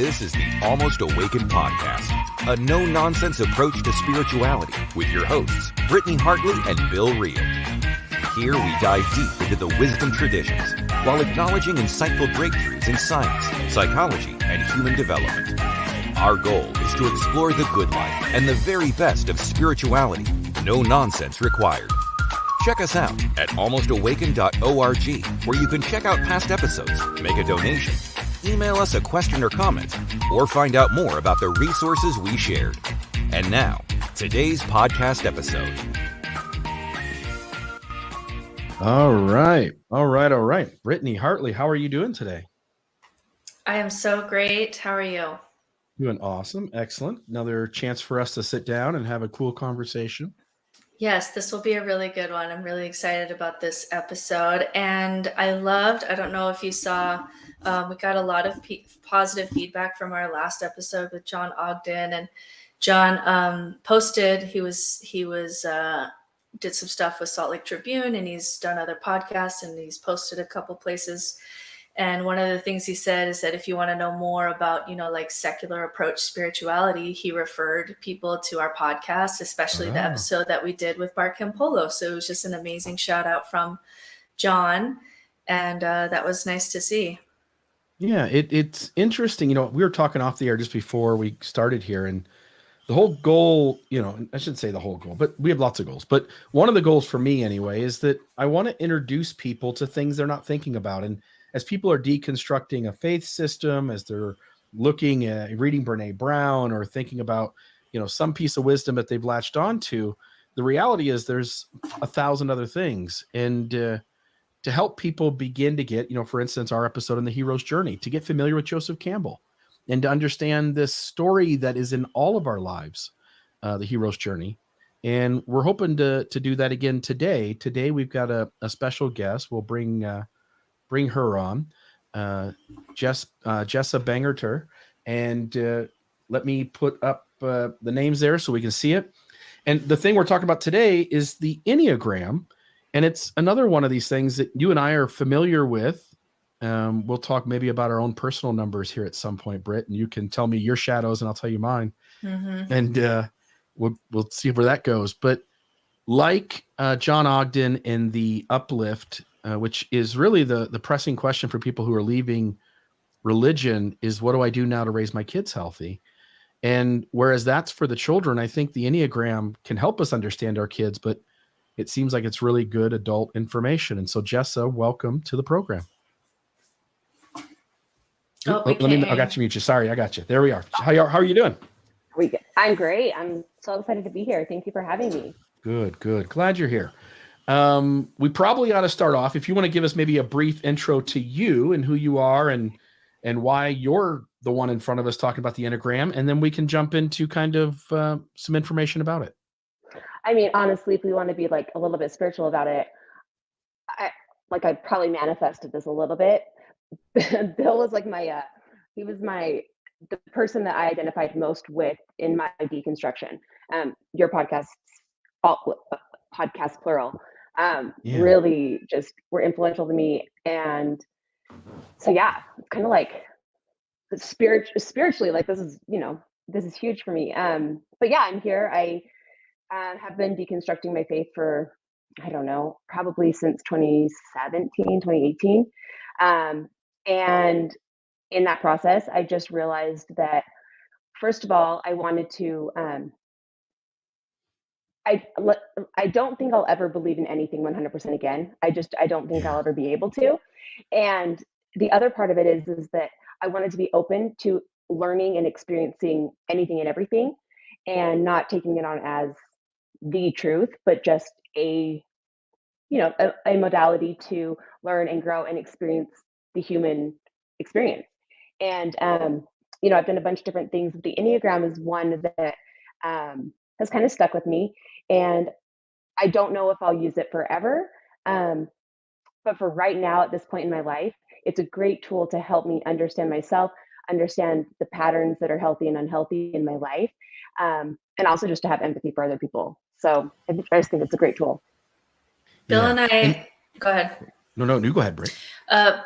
This is the Almost Awakened podcast, a no-nonsense approach to spirituality with your hosts, Brittany Hartley and Bill Reel. Here we dive deep into the wisdom traditions while acknowledging insightful breakthroughs in science, psychology, and human development. Our goal is to explore the good life and the very best of spirituality. No nonsense required. Check us out at almostawakened.org, where you can check out past episodes, make a donation, email us a question or comment, or find out more about the resources we shared. And now, today's podcast episode. All right. Brittany Hartley, how are you doing today? I am so great. How are you? Doing awesome. Excellent. Another chance for us to sit down and have a cool conversation. Yes, this will be a really good one. I'm really excited about this episode. And I don't know if you saw, we got a lot of positive feedback from our last episode with John Ogden. And John posted, he did some stuff with Salt Lake Tribune, and he's done other podcasts, and he's posted a couple places. And one of the things he said is that if you want to know more about, like secular approach spirituality, he referred people to our podcast, especially the episode that we did with Bart Campolo. So it was just an amazing shout out from John. And that was nice to see. Yeah, it's interesting. We were talking off the air just before we started here, and the whole goal, I shouldn't say the whole goal, but we have lots of goals. But one of the goals for me anyway is that I want to introduce people to things they're not thinking about. And as people are deconstructing a faith system, as they're looking at reading Brene Brown or thinking about, some piece of wisdom that they've latched onto, the reality is there's 1,000 other things. And to help people begin to get, for instance, our episode on the hero's journey, to get familiar with Joseph Campbell and to understand this story that is in all of our lives, the hero's journey. And we're hoping to do that again today. Today, we've got a special guest. We'll bring her on, Jessa Bangerter, and let me put up the names there so we can see it. And the thing we're talking about today is the Enneagram, and it's another one of these things that you and I are familiar with. We'll talk maybe about our own personal numbers here at some point, Britt, and you can tell me your shadows and I'll tell you mine. Mm-hmm. And we'll see where that goes. But like John Ogden in the Uplift, which is really the pressing question for people who are leaving religion, is what do I do now to raise my kids healthy? And whereas that's for the children, I think the Enneagram can help us understand our kids, but it seems like it's really good adult information. And so Jessa, welcome to the program. I got you muted. Sorry, I got you. There we are. How are you doing? I'm great. I'm so excited to be here. Thank you for having me. Good. Glad you're here. We probably ought to start off, if you want to give us maybe a brief intro to you and who you are and why you're the one in front of us talking about the Enneagram, and then we can jump into kind of some information about it. I mean, honestly, if we want to be like a little bit spiritual about it, I probably manifested this a little bit. Bill was like the person that I identified most with in my deconstruction. Your podcasts, podcast plural, really just were influential to me. And so, yeah, it's kind of like spiritually, like this is huge for me. But yeah, I'm here. I have been deconstructing my faith for, I don't know, probably since 2018. And in that process, I just realized that, first of all, I wanted to, I don't think I'll ever believe in anything 100% again. I don't think I'll ever be able to. And the other part of it is that I wanted to be open to learning and experiencing anything and everything, and not taking it on as the truth, but just a modality to learn and grow and experience the human experience. And, I've done a bunch of different things. The Enneagram is one that has kind of stuck with me, and I don't know if I'll use it forever. But for right now, at this point in my life, it's a great tool to help me understand myself, understand the patterns that are healthy and unhealthy in my life, and also just to have empathy for other people. So I just think it's a great tool. Bill and I, go ahead. No, you go ahead, Britt.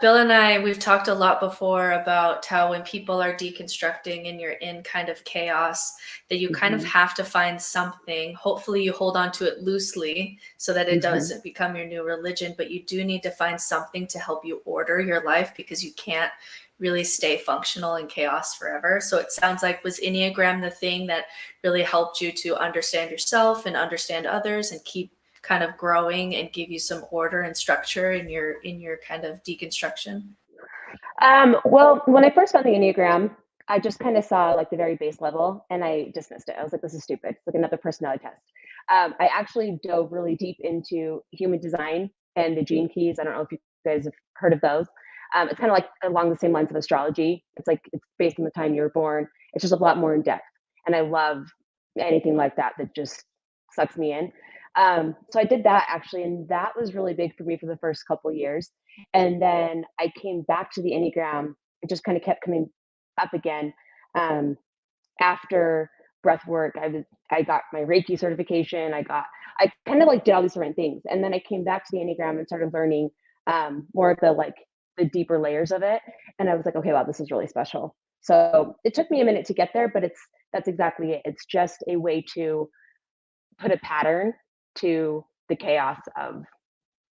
Bill and I, we've talked a lot before about how when people are deconstructing and you're in kind of chaos, that you kind of have to find something. Hopefully you hold on to it loosely so that it doesn't become your new religion, but you do need to find something to help you order your life, because you can't really stay functional in chaos forever. So it sounds like, was Enneagram the thing that really helped you to understand yourself and understand others and keep kind of growing and give you some order and structure in your kind of deconstruction? Well, when I first found the Enneagram, I just kind of saw like the very base level and I dismissed it. I was like, this is stupid. It's like another personality test. I actually dove really deep into human design and the gene keys. I don't know if you guys have heard of those. It's kind of like along the same lines of astrology. It's like, it's based on the time you were born. It's just a lot more in depth. And I love anything like that just sucks me in. So I did that actually, and that was really big for me for the first couple of years. And then I came back to the Enneagram. It just kind of kept coming up again. After breath work, I got my Reiki certification. I kind of like did all these different things. And then I came back to the Enneagram and started learning more of the deeper layers of it. And I was like, okay, wow, this is really special. So it took me a minute to get there, but that's exactly it. It's just a way to put a pattern to the chaos of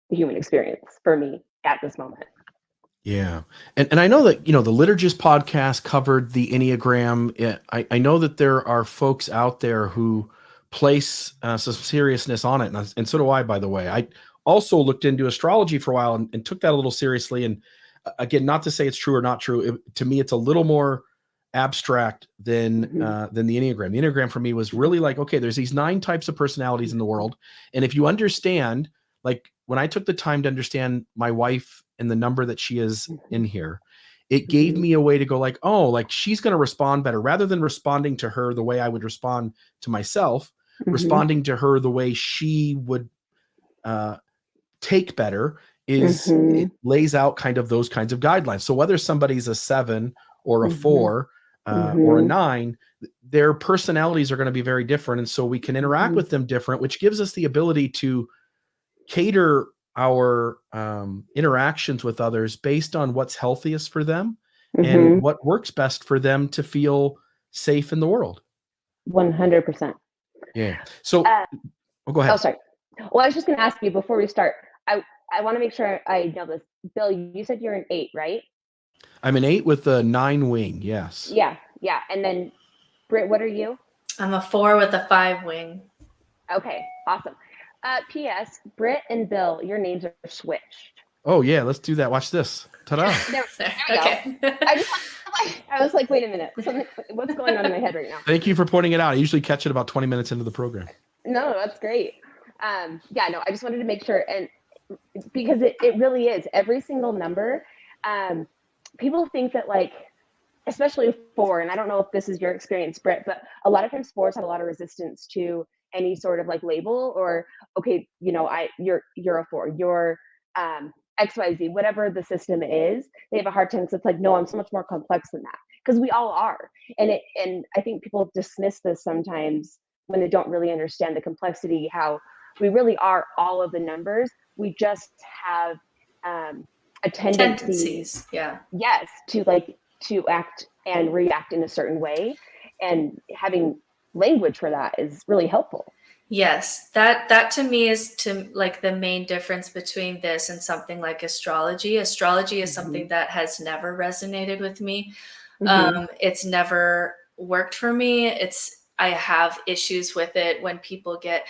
the human experience for me at this moment. Yeah. And I know that, the Liturgist podcast covered the Enneagram. I know that there are folks out there who place some seriousness on it. And so do I, by the way. I also looked into astrology for a while and took that a little seriously. And again, not to say it's true or not true. To me, it's a little more abstract than the Enneagram. The Enneagram for me was really like, okay, there's these 9 types of personalities in the world. And if you understand, like when I took the time to understand my wife and the number that she is in here, it gave me a way to go like, oh, like she's going to respond better rather than responding to her the way I would respond to myself, responding to her the way she would take better is it lays out kind of those kinds of guidelines. So whether somebody's a 7 or a 4 or a 9, their personalities are going to be very different. And so we can interact with them different, which gives us the ability to cater our interactions with others based on what's healthiest for them and what works best for them to feel safe in the world. 100%. Yeah. So go ahead. Oh, sorry. Well, I was just going to ask you before we start, I want to make sure I know this. Bill, you said you're an 8, right? I'm an 8 with a 9 wing. Yes. Yeah. And then Britt, what are you? I'm a 4 with a 5 wing. Okay. Awesome. P.S. Britt and Bill, your names are switched. Oh yeah. Let's do that. Watch this. Ta-da. There we Okay. go. I was like, wait a minute. What's going on in my head right now? Thank you for pointing it out. I usually catch it about 20 minutes into the program. No, that's great. I just wanted to make sure. And because it really is every single number. People think that especially 4, and I don't know if this is your experience, Britt, but a lot of times 4s have a lot of resistance to any sort of label or, okay, you're a 4, you're XYZ, whatever the system is, they have a hard time. So it's like, no, I'm so much more complex than that, because we all are. And I think people dismiss this sometimes when they don't really understand the complexity, how we really are all of the numbers. We just have a tendencies. Yeah. Yes. To act and react in a certain way, and having language for that is really helpful. Yes, that to me is the main difference between this and something like astrology. Astrology is something that has never resonated with me. It's never worked for me. I have issues with it when people get.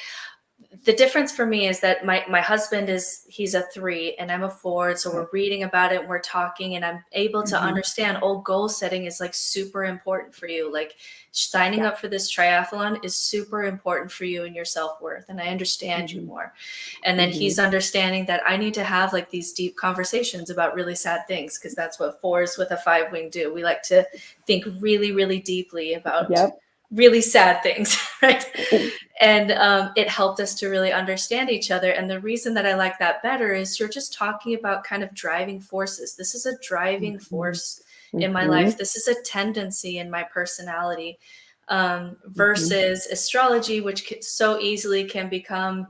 The difference for me is that my husband he's a 3 and I'm a 4. So we're reading about it and we're talking, and I'm able to understand, goal setting is super important for you. Signing up for this triathlon is super important for you and your self-worth. And I understand you more. And then he's understanding that I need to have these deep conversations about really sad things, because that's what 4s with a 5 wing do. We like to think really, really deeply about really sad things, right? And it helped us to really understand each other. And the reason that I like that better is you're just talking about kind of driving forces. This is a driving force in my life. This is a tendency in my personality. versus astrology, which so easily can become,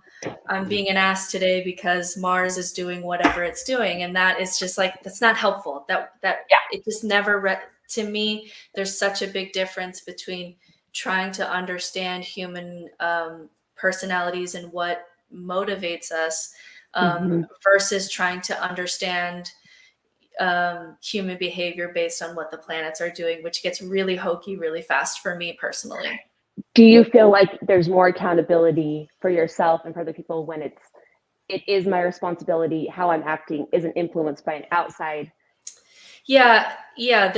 I'm being an ass today because Mars is doing whatever it's doing. And that is just like, that's not helpful. It just never, to me, there's such a big difference between trying to understand human personalities and what motivates us versus trying to understand human behavior based on what the planets are doing, which gets really hokey really fast for me personally. Do you feel like there's more accountability for yourself and for other people when it is my responsibility, how I'm acting isn't influenced by an outside? Yeah. I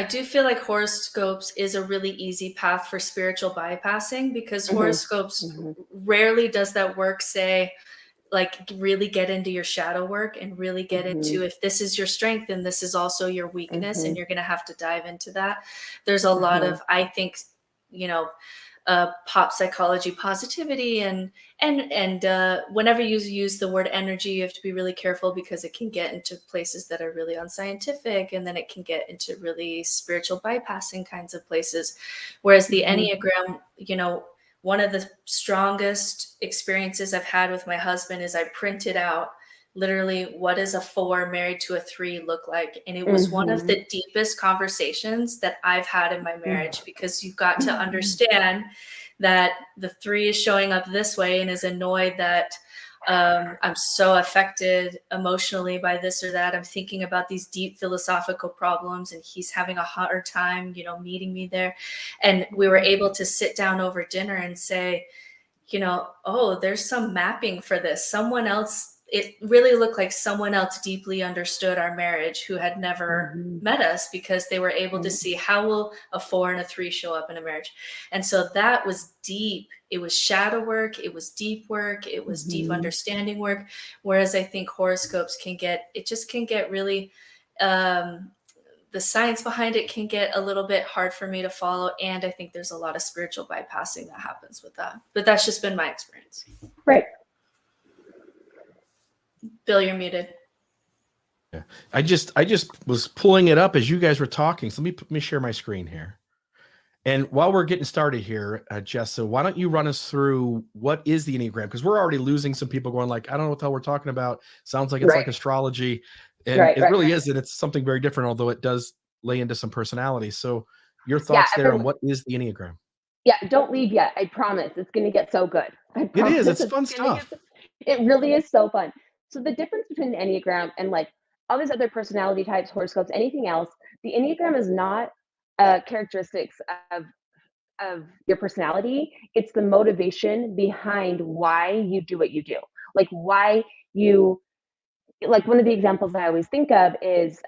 do feel like horoscopes is a really easy path for spiritual bypassing, because horoscopes rarely does that work say, like, really get into your shadow work and really get into, if this is your strength and this is also your weakness, and you're going to have to dive into that. There's a lot of, I think, pop psychology positivity and whenever you use the word energy, you have to be really careful, because it can get into places that are really unscientific, and then it can get into really spiritual bypassing kinds of places. Whereas the Enneagram, one of the strongest experiences I've had with my husband is I printed out literally, what does a 4 married to a 3 look like? And it was one of the deepest conversations that I've had in my marriage, because you've got to understand that the 3 is showing up this way and is annoyed that I'm so affected emotionally by this or that. I'm thinking about these deep philosophical problems, and he's having a harder time, meeting me there. And we were able to sit down over dinner and say, oh, there's some mapping for this. Someone else, it really looked like someone else deeply understood our marriage who had never met us, because they were able to see, how will a 4 and a 3 show up in a marriage? And so that was deep. It was shadow work. It was deep work. It was deep understanding work. Whereas I think horoscopes can get really, the science behind it can get a little bit hard for me to follow. And I think there's a lot of spiritual bypassing that happens with that. But that's just been my experience. Right. Bill, you're muted. Yeah. I just was pulling it up as you guys were talking. So let me share my screen here. And while we're getting started here, Jessa, why don't you run us through what is the Enneagram? Because we're already losing some people going like, I don't know what the hell we're talking about. Sounds like it's like astrology. And it really isn't. It's something very different, although it does lay into some personality. So your thoughts there on what is the Enneagram? Yeah, don't leave yet. I promise. It's going to get so good. It is. It's fun stuff. It really is so fun. So the difference between the Enneagram and like all these other personality types, horoscopes, anything else, the Enneagram is not characteristics of your personality. It's the motivation behind why you do what you do. Like why you, like one of the examples I always think of is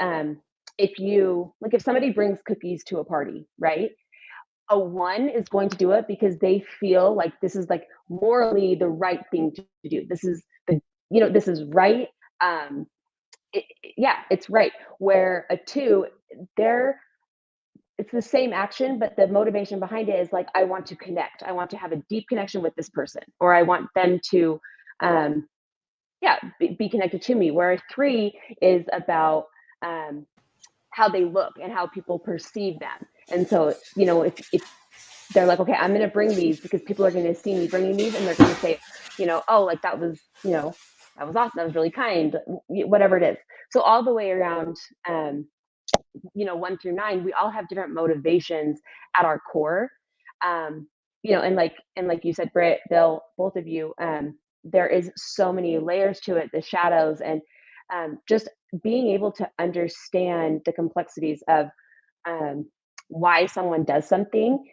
if somebody brings cookies to a party, right? A 1 is going to do it because they feel like this is like morally the right thing to do. This is this is right. It's right. Where a 2, it's the same action, but the motivation behind it is like, I want to connect. I want to have a deep connection with this person, or I want them to, be connected to me. Where a 3 is about how they look and how people perceive them. And so, if they're like, okay, I'm going to bring these because people are going to see me bringing these, and they're going to say, oh, like that was awesome. That was really kind, whatever it is. So all the way around, 1 through 9, we all have different motivations at our core. And like you said, Britt, Bill, both of you, there is so many layers to it, the shadows, and just being able to understand the complexities of why someone does something.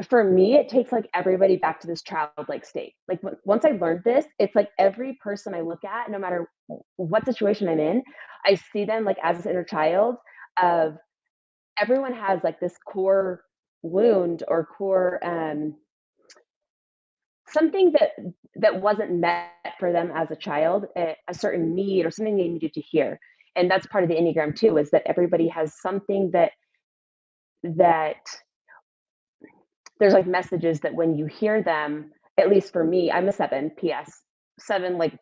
For me, it takes like everybody back to this childlike state. Like once I learned this, it's like every person I look at, no matter what situation I'm in, I see them like as this inner child of everyone has like this core wound or core something that wasn't met for them as a child, a certain need or something they needed to hear. And that's part of the Enneagram too, is that everybody has something that there's like messages that when you hear them, at least for me, I'm a 7, PS 7, like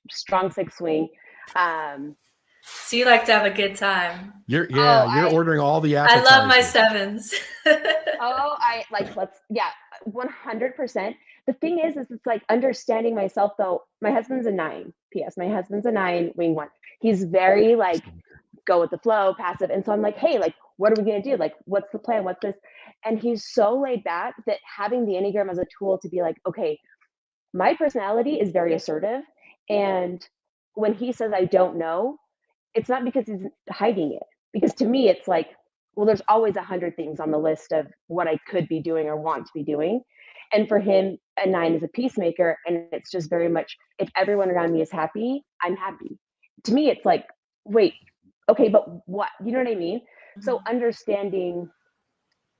strong 6 swing. So you like to have a good time. You're I ordering all the I appetizers. love my sevens. I like, 100%. The thing is it's like understanding myself though. My husband's a 9. P.S. My husband's a 9, wing 1. He's very like go with the flow, passive. And so I'm like, hey, like, what are we gonna do? Like, what's the plan? What's this? And he's so laid back that having the Enneagram as a tool to be like, okay, my personality is very assertive. And when he says I don't know, it's not because he's hiding it. Because to me, it's like, well, there's always 100 things on the list of what I could be doing or want to be doing. And for him, a 9 is a peacemaker. And it's just very much, if everyone around me is happy, I'm happy. To me, it's like, wait, okay, but what? You know what I mean? So understanding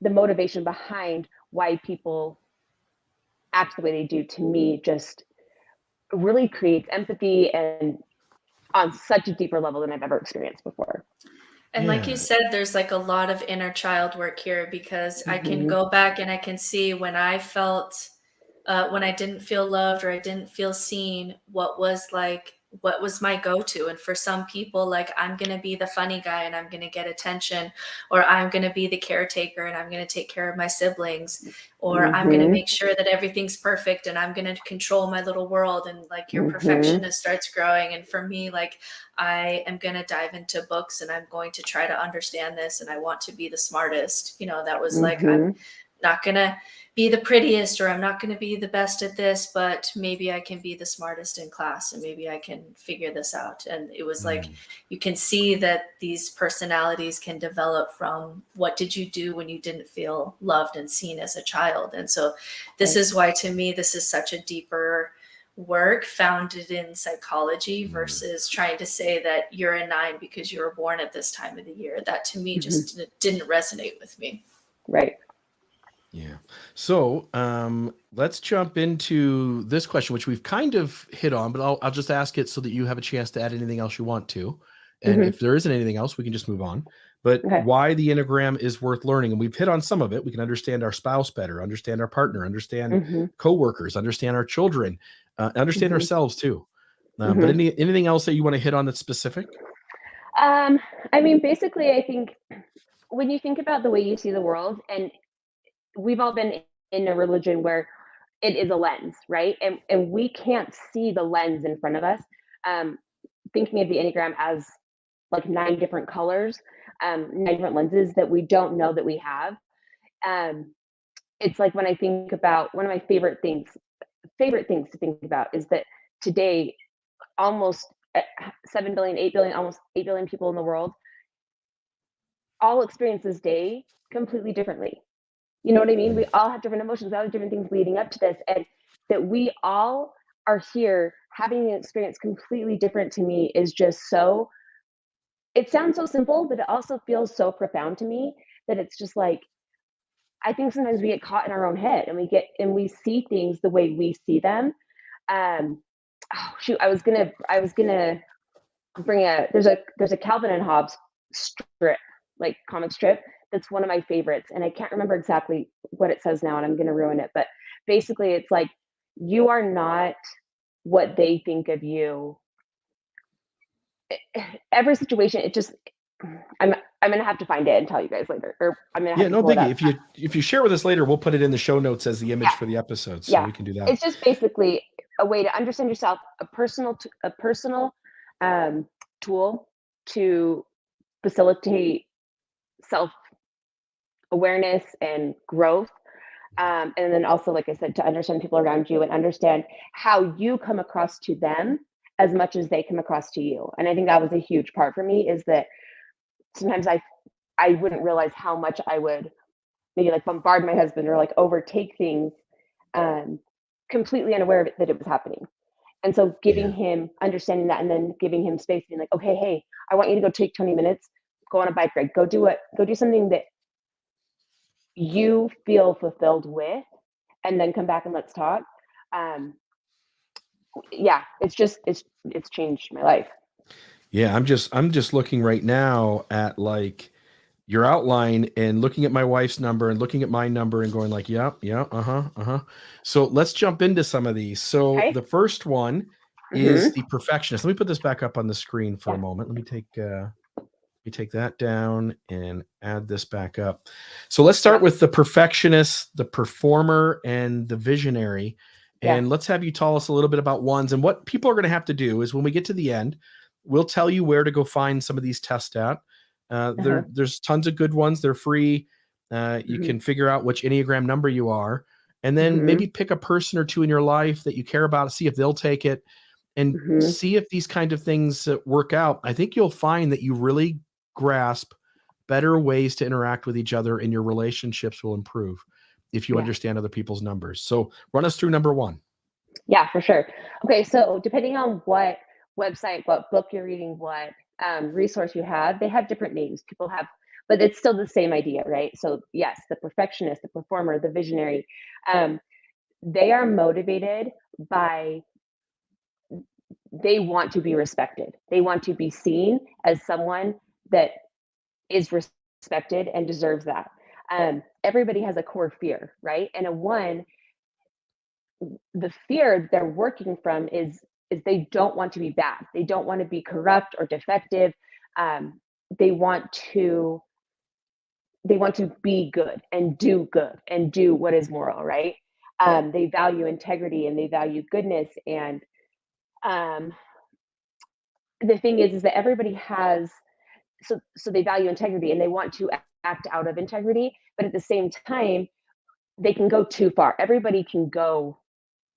the motivation behind why people act the way they do, to me, just really creates empathy and on such a deeper level than I've ever experienced before. And like you said, there's like a lot of inner child work here, because I can go back and I can see when I felt, when I didn't feel loved or I didn't feel seen, what was my go-to. And for some people, like, I'm going to be the funny guy and I'm going to get attention, or I'm going to be the caretaker and I'm going to take care of my siblings, or I'm going to make sure that everything's perfect and I'm going to control my little world. And like your perfectionist starts growing. And for me, like, I am going to dive into books and I'm going to try to understand this. And I want to be the smartest, that was like, I'm not going to be the prettiest, or I'm not going to be the best at this, but maybe I can be the smartest in class and maybe I can figure this out. And it was like, you can see that these personalities can develop from what did you do when you didn't feel loved and seen as a child. And so this is why, to me, this is such a deeper work founded in psychology versus trying to say that you're a 9 because you were born at this time of the year. That to me just didn't resonate with me. Right. Yeah. So let's jump into this question, which we've kind of hit on, but I'll just ask it so that you have a chance to add anything else you want to. And if there isn't anything else, we can just move on. But why the Enneagram is worth learning. And we've hit on some of it. We can understand our spouse better, understand our partner, understand coworkers, understand our children, understand ourselves too. But anything else that you want to hit on that's specific? I mean, basically, I think when you think about the way you see the world, and we've all been in a religion where it is a lens, right? And we can't see the lens in front of us. Thinking of the Enneagram as like 9 different colors, 9 different lenses that we don't know that we have. It's like when I think about one of my favorite things to think about is that today, almost 7 billion, 8 billion, almost 8 billion people in the world all experience this day completely differently. You know what I mean? We all have different emotions, we all have different things leading up to this, and that we all are here having an experience completely different, to me is just so, it sounds so simple, but it also feels so profound to me that it's just like, I think sometimes we get caught in our own head and we see things the way we see them. I was gonna bring there's a Calvin and Hobbes strip, like comic strip, that's one of my favorites, and I can't remember exactly what it says now, and I'm going to ruin it. But basically, it's like, you are not what they think of you. Every situation, it just, I'm going to have to find it and tell you guys later, or I'm going to have to no pull it biggie. up. If you share with us later, we'll put it in the show notes as the image for the episode, so we can do that. It's just basically a way to understand yourself, a personal tool to facilitate self-awareness and growth. And then also, like I said, to understand people around you and understand how you come across to them as much as they come across to you. And I think that was a huge part for me, is that sometimes I wouldn't realize how much I would maybe like bombard my husband or like overtake things, completely unaware of it, that it was happening. And so giving him, understanding that, and then giving him space, being like, okay, hey, I want you to go take 20 minutes, go on a bike ride, go do something that you feel fulfilled with, and then come back and let's talk. It's changed my life. Yeah, I'm just looking right now at like your outline and looking at my wife's number and looking at my number and going like, So let's jump into some of these. So the first one is the perfectionist. Let me put this back up on the screen for a moment. Let me take that down and add this back up. So let's start with the perfectionist, the performer, and the visionary. And let's have you tell us a little bit about ones. And what people are going to have to do is when we get to the end, we'll tell you where to go find some of these tests at. There's tons of good ones. They're free. You can figure out which Enneagram number you are, and then maybe pick a person or two in your life that you care about, see if they'll take it, and see if these kind of things work out. I think you'll find that you really grasp better ways to interact with each other, and your relationships will improve if you understand other people's numbers. So run us through number one. Yeah, for sure. Okay, so depending on what website, what book you're reading, what resource you have, they have different names. People have, but it's still the same idea, right? So yes, the perfectionist, the performer, the visionary, they are motivated by, they want to be respected. They want to be seen as someone that is respected and deserves that. Everybody has a core fear, right? And a one, the fear they're working from is they don't want to be bad. They don't want to be corrupt or defective. They want to be good and do what is moral, right? They value integrity and they value goodness. And the thing is that everybody has, so they value integrity and they want to act out of integrity, but at the same time, they can go too far. Everybody can go,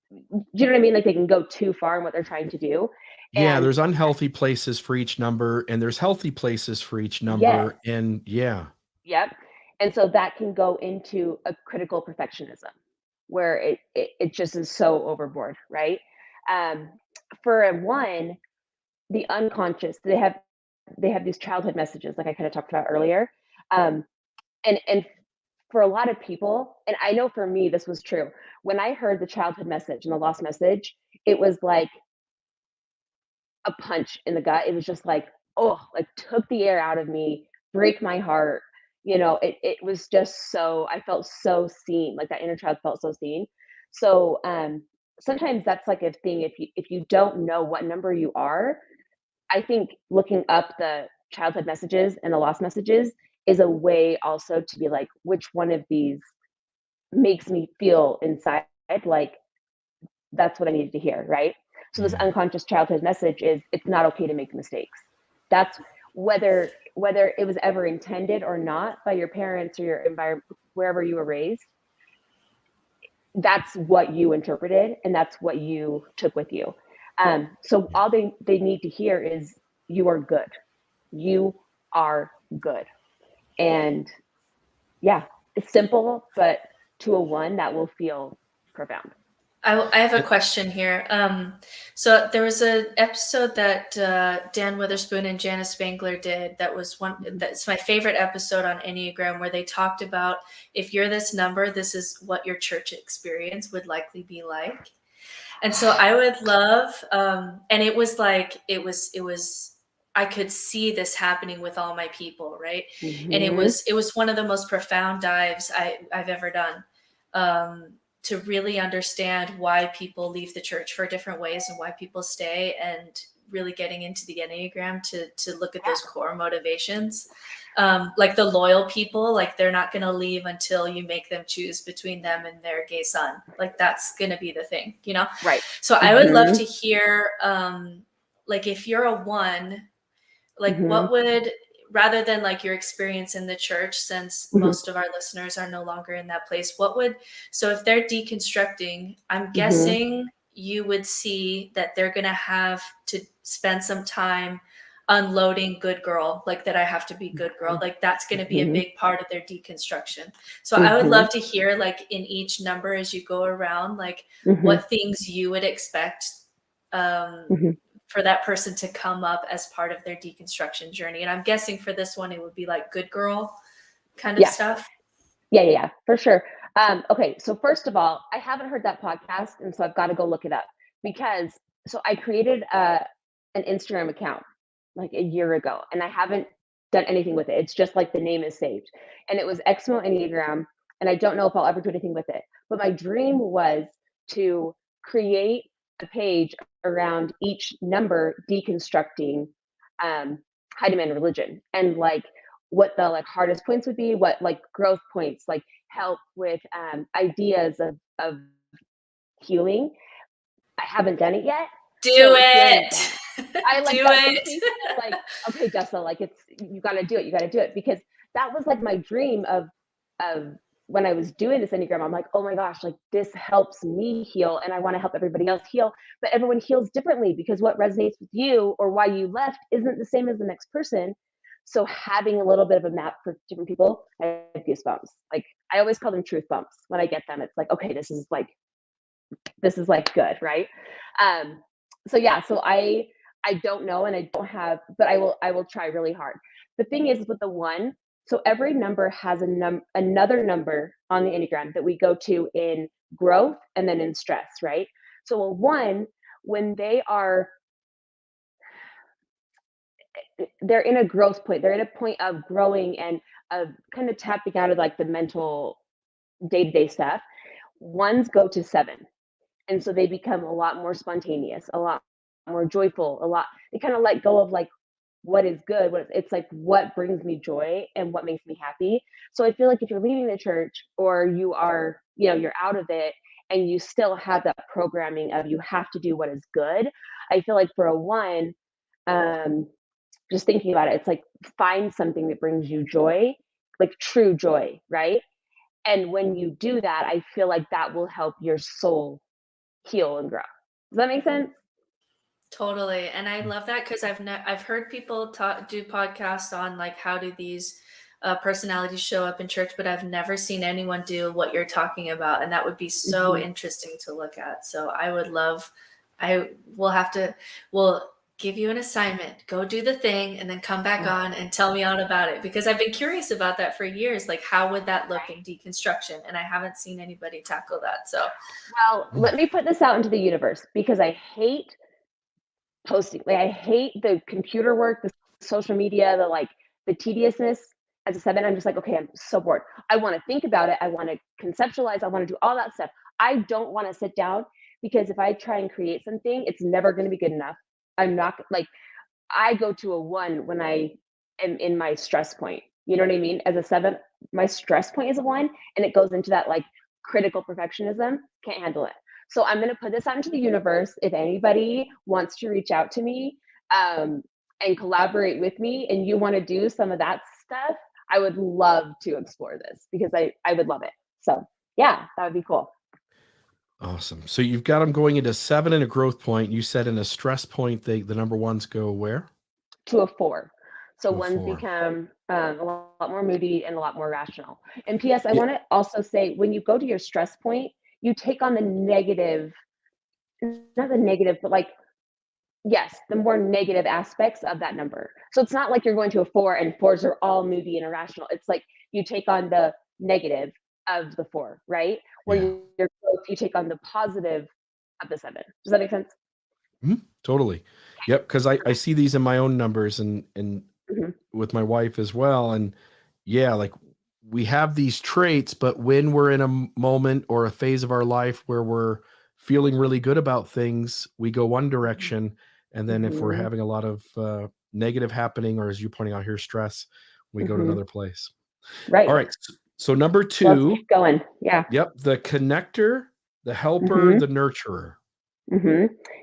you know what I mean? Like they can go too far in what they're trying to do. Yeah, there's unhealthy places for each number, and there's healthy places for each number. Yes. And Yep. And so that can go into a critical perfectionism where it just is so overboard, right? For a one, the unconscious, they have these childhood messages, like I kind of talked about earlier. And for a lot of people, and I know for me, this was true. When I heard the childhood message and the lost message, it was like a punch in the gut. It was just like, oh, like took the air out of me, break my heart. You know, it was just so, I felt so seen, like that inner child felt so seen. So sometimes that's like a thing. If you don't know what number you are, I think looking up the childhood messages and the lost messages is a way also to be like, which one of these makes me feel inside like that's what I needed to hear, right? So this unconscious childhood message is it's not okay to make mistakes. That's whether it was ever intended or not by your parents or your environment, wherever you were raised, that's what you interpreted and that's what you took with you. So all they need to hear is you are good. You are good. And yeah, it's simple, but to a one that will feel profound. I have a question here. So there was an episode that Dan Witherspoon and Janice Spangler did that's my favorite episode on Enneagram, where they talked about if you're this number, this is what your church experience would likely be like. And so I would love, and it was I could see this happening with all my people, right? Mm-hmm. And it was one of the most profound dives I've ever done. To really understand why people leave the church for different ways and why people stay, and really getting into the Enneagram to look at those core motivations. Like the loyal people, like they're not going to leave until you make them choose between them and their gay son. Like that's going to be the thing, you know? Right. So I would love to hear, like if you're a one, like what would, rather than like your experience in the church, since most of our listeners are no longer in that place, so if they're deconstructing, I'm guessing you would see that they're going to have to spend some time unloading good girl, like that I have to be good girl. Like that's going to be a big part of their deconstruction. So I would love to hear, like in each number as you go around, like what things you would expect for that person to come up as part of their deconstruction journey. And I'm guessing for this one, it would be like good girl kind of stuff. Yeah, for sure. Okay, so first of all, I haven't heard that podcast, and so I've got to go look it up, because so I created an Instagram account like a year ago, and I haven't done anything with it. It's just like the name is saved, and it was Exmo Enneagram, and I don't know if I'll ever do anything with it. But my dream was to create a page around each number deconstructing high demand religion and like what the like hardest points would be, what like growth points, like help with ideas of healing. I haven't done it yet. Do so it. I like Do that it. sensation of like, okay, Jessa, like you got to do it. You got to do it, because that was like my dream of when I was doing this Enneagram. I'm like, oh my gosh, like this helps me heal, and I want to help everybody else heal. But everyone heals differently, because what resonates with you or why you left isn't the same as the next person. So having a little bit of a map for different people, I have goosebumps. Like I always call them truth bumps when I get them. It's like, okay, this is like good, right? So yeah, so I don't know, and I don't have, but I will try really hard. The thing is with the 1, so every number has another number on the Enneagram that we go to in growth and then in stress, right? So a 1, when they're in a growth point, they're in a point of growing and of kind of tapping out of like the mental day-to-day stuff. 1s go to 7. And so they become a lot more spontaneous, a lot more joyful, they kind of let go of like what is good, it's like what brings me joy and what makes me happy. So I feel like if you're leaving the church or you are, you're out of it and you still have that programming of you have to do what is good, I feel like for a 1, just thinking about it, it's like find something that brings you joy, like true joy, right? And when you do that, I feel like that will help your soul heal and grow. Does that make sense? Totally. And I love that, because I've heard people do podcasts on like how do these personalities show up in church, but I've never seen anyone do what you're talking about, and that would be so interesting to look at. So we'll give you an assignment, go do the thing, and then come back on and tell me all about it, because I've been curious about that for years. Like, how would that look in deconstruction? And I haven't seen anybody tackle that. So, well, let me put this out into the universe, because I hate posting. Like, I hate the computer work, the social media, the tediousness. As a 7, I'm just like, okay, I'm so bored. I want to think about it. I want to conceptualize. I want to do all that stuff. I don't want to sit down, because if I try and create something, it's never going to be good enough. I'm not like, I go to a 1 when I am in my stress point. You know what I mean? As a 7, my stress point is a 1, and it goes into that like critical perfectionism. Can't handle it. So I'm going to put this out into the universe. If anybody wants to reach out to me and collaborate with me, and you want to do some of that stuff, I would love to explore this, because I would love it. So yeah, that would be cool. Awesome. So you've got them going into 7 in a growth point. You said in a stress point, the number 1s go where? To a 4. So To a 1s 4. become a lot more moody and a lot more rational. And P.S., I want to also say, when you go to your stress point, you take on the negative, not the negative, but like, yes, the more negative aspects of that number. So it's not like you're going to a 4 and 4s are all moody and irrational. It's like you take on the negative of the 4, right? Where you take on the positive of the 7. Does that make sense? Totally. Yep. Because I see these in my own numbers and with my wife as well. And yeah, like we have these traits, but when we're in a moment or a phase of our life where we're feeling really good about things, we go one direction. And then if we're having a lot of negative happening, or as you pointing out here, stress, we go to another place. Right. All right. So number 2. Let's keep going. Yeah. Yep. The connector, the helper, the nurturer.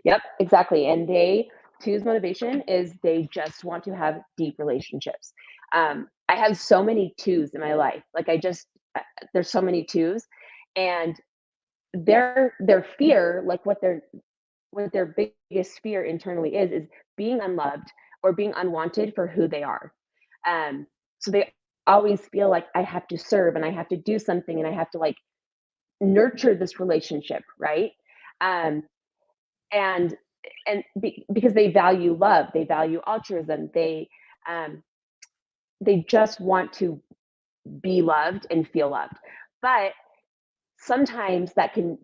Yep, exactly. And 2's motivation is they just want to have deep relationships. I have so many 2s in my life. Like there's so many 2s, and their fear, like what their biggest fear internally is being unloved or being unwanted for who they are. So they always feel like I have to serve and I have to do something and I have to like nurture this relationship, right? Because they value love, they value altruism, they just want to be loved and feel loved. But sometimes that can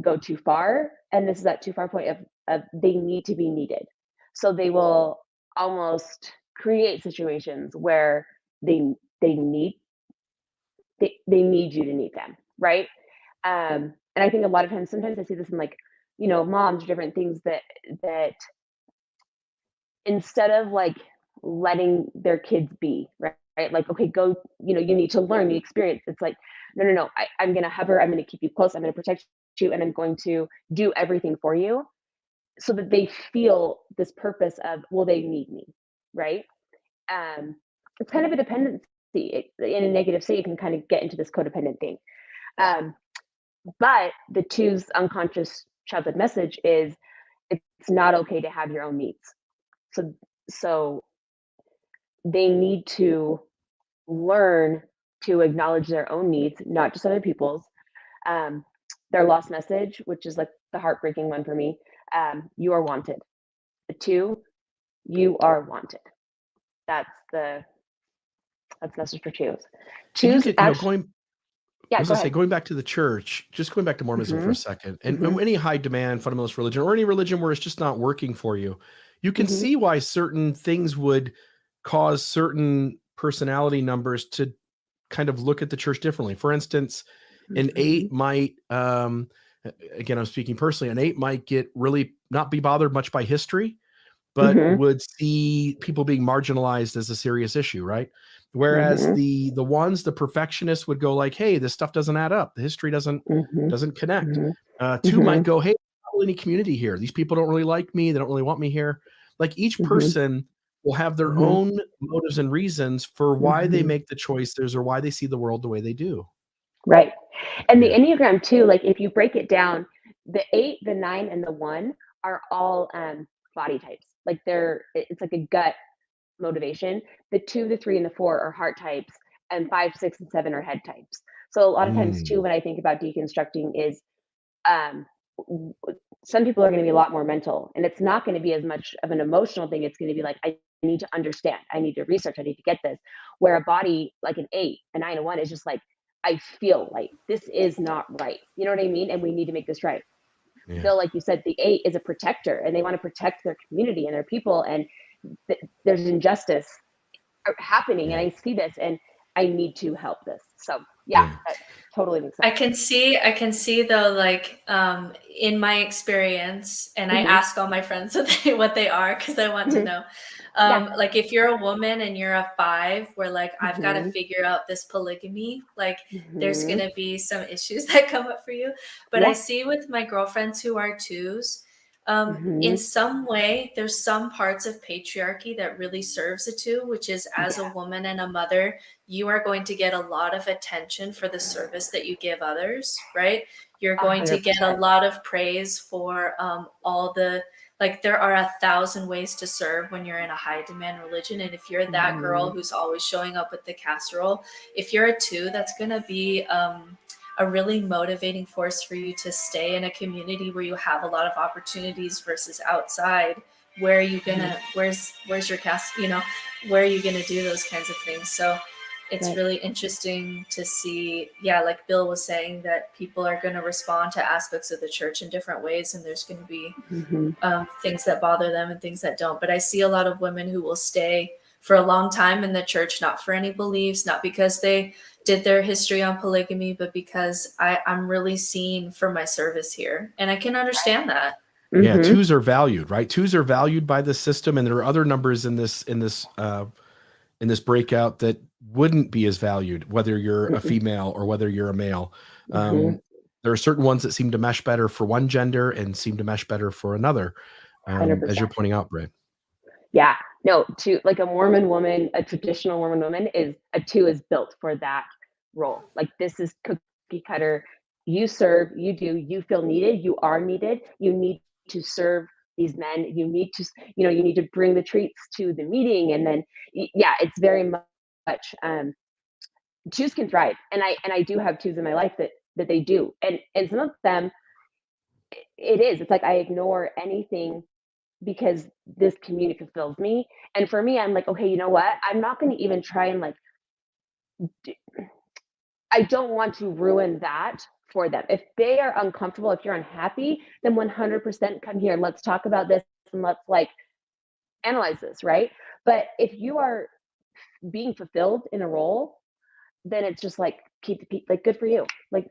go too far, and this is that too far point of they need to be needed. So they will almost create situations where they need you to need them, right? And I think a lot of times, sometimes I see this in like moms, different things that instead of like letting their kids be, right? Like, okay, go, you need to learn the experience. It's like, no. I'm going to hover. I'm going to keep you close. I'm going to protect you. And I'm going to do everything for you so that they feel this purpose of, well, they need me. Right. It's kind of a dependency. In a negative state, you can kind of get into this codependent thing. But the two's unconscious childhood message is it's not okay to have your own needs. So they need to learn to acknowledge their own needs, not just other people's. Their lost message, which is like the heartbreaking one for me, you are wanted. The two, you are wanted. That's message for twos. And you Twos could, actually, I was go gonna say, ahead. going back to the church, just going back to Mormonism for a second, and Mhm. any high demand fundamentalist religion or any religion where it's just not working for you, you can Mhm. see why certain things would cause certain personality numbers to kind of look at the church differently. For instance, an 8 might, again, I'm speaking personally, an 8 might get really not be bothered much by history, but Mhm. would see people being marginalized as a serious issue, right? Whereas Mhm. the ones, the perfectionists would go like, hey, this stuff doesn't add up. The history doesn't Mhm. connect. Mhm. 2 might Mhm. go, hey, there's not really any community here. These people don't really like me. They don't really want me here. Like each Mhm. person will have their Mhm. own motives and reasons for why they Mhm. make the choices or why they see the world the way they do. Right. And the Yeah. Enneagram too, like if you break it down, the 8, the 9, and the 1 are all body types. Like it's like a gut motivation. The 2, the 3, and the 4 are heart types, and 5, 6, and 7 are head types. So a lot of times too, Mm. when I think about deconstructing is um, w- some people are going to be a lot more mental, and it's not going to be as much of an emotional thing. It's going to be like, I need to understand, I need to research, I need to get this. Where a body like an 8, a 9, and 1 is just like, I feel like this is not right. You know what I mean? And we need to make this right. Yeah. Bill, like you said, the 8 is a protector, and they want to protect their community and their people. And there's injustice happening, and Yeah. I see this, and I need to help this. So yeah, Yeah. that totally makes I sense. can see though, like in my experience, and I Mhm. ask all my friends what they are because I want to Mhm. know. Yeah. Like if you're a woman and you're a 5, where like I've got to Mhm. figure out this polygamy, like there's Mhm. gonna be some issues that come up for you. But I Yeah. see with my girlfriends who are 2s, in Mhm. some way, there's some parts of patriarchy that really serves a 2, which is as a Yeah. woman and a mother, you are going to get a lot of attention for the service that you give others, right? You're going to get a 100%. lot of praise for all the, like, there are 1,000 ways to serve when you're in a high demand religion. And if you're that girl Mhm. who's always showing up with the casserole, if you're a 2, that's going to be a really motivating force for you to stay in a community where you have a lot of opportunities versus outside. Where are you gonna, where's your cast, where are you gonna do those kinds of things? So it's Right. really interesting to see, yeah, like Bill was saying, that people are going to respond to aspects of the church in different ways, and there's going to be Mhm. things that bother them and things that don't. But I see a lot of women who will stay for a long time in the church, not for any beliefs, not because they did their history on polygamy, but because I'm really seen for my service here. And I can understand that. Yeah, Mhm. 2s are valued, right? 2s are valued by the system, and there are other numbers in this breakout that wouldn't be as valued, whether you're a Mhm. female or whether you're a male. Mhm. There are certain ones that seem to mesh better for one gender and seem to mesh better for another, as 100%. you're pointing out, Britt. Yeah. No, to like a Mormon woman, a traditional Mormon woman is a 2 is built for that role. Like this is cookie cutter. You serve, you do, you feel needed, you are needed. You need to serve these men. You need to, you need to bring the treats to the meeting. And then yeah, it's very much 2s can thrive. And I do have 2s in my life that they do. And some of them it is. It's like I ignore anything because this community fulfills me. And for me, I'm like, okay, you know what? I'm not going to even try and like, I don't want to ruin that for them. If they are uncomfortable, if you're unhappy, then 100% come here. Let's talk about this and let's like analyze this, right? But if you are being fulfilled in a role, then it's just like keep the like good for you. Like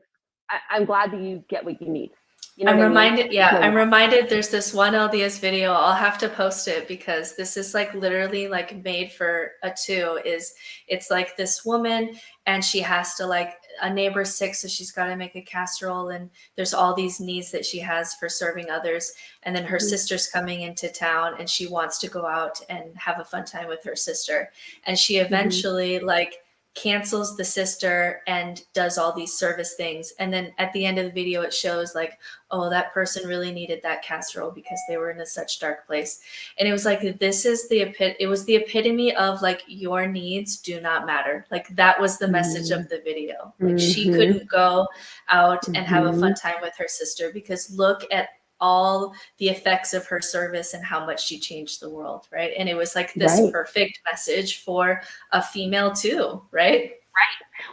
I'm glad that you get what you need. You know I'm what I mean? reminded, yeah, So- I'm reminded there's this one LDS video. I'll have to post it because this is like literally like made for a two. It's like this woman and she has to like, a neighbor's sick, so she's got to make a casserole, and there's all these needs that she has for serving others. And then her sister's coming into town and she wants to go out and have a fun time with her sister. And she eventually like cancels the sister and does all these service things. And then at the end of the video, it shows like, oh, that person really needed that casserole because they were in a such dark place. And it was like, this is it was the epitome of like, your needs do not matter. Like that was the message of the video. Like she couldn't go out and have a fun time with her sister because look at all the effects of her service and how much she changed the world, right? And it was like this perfect message for a female too, right?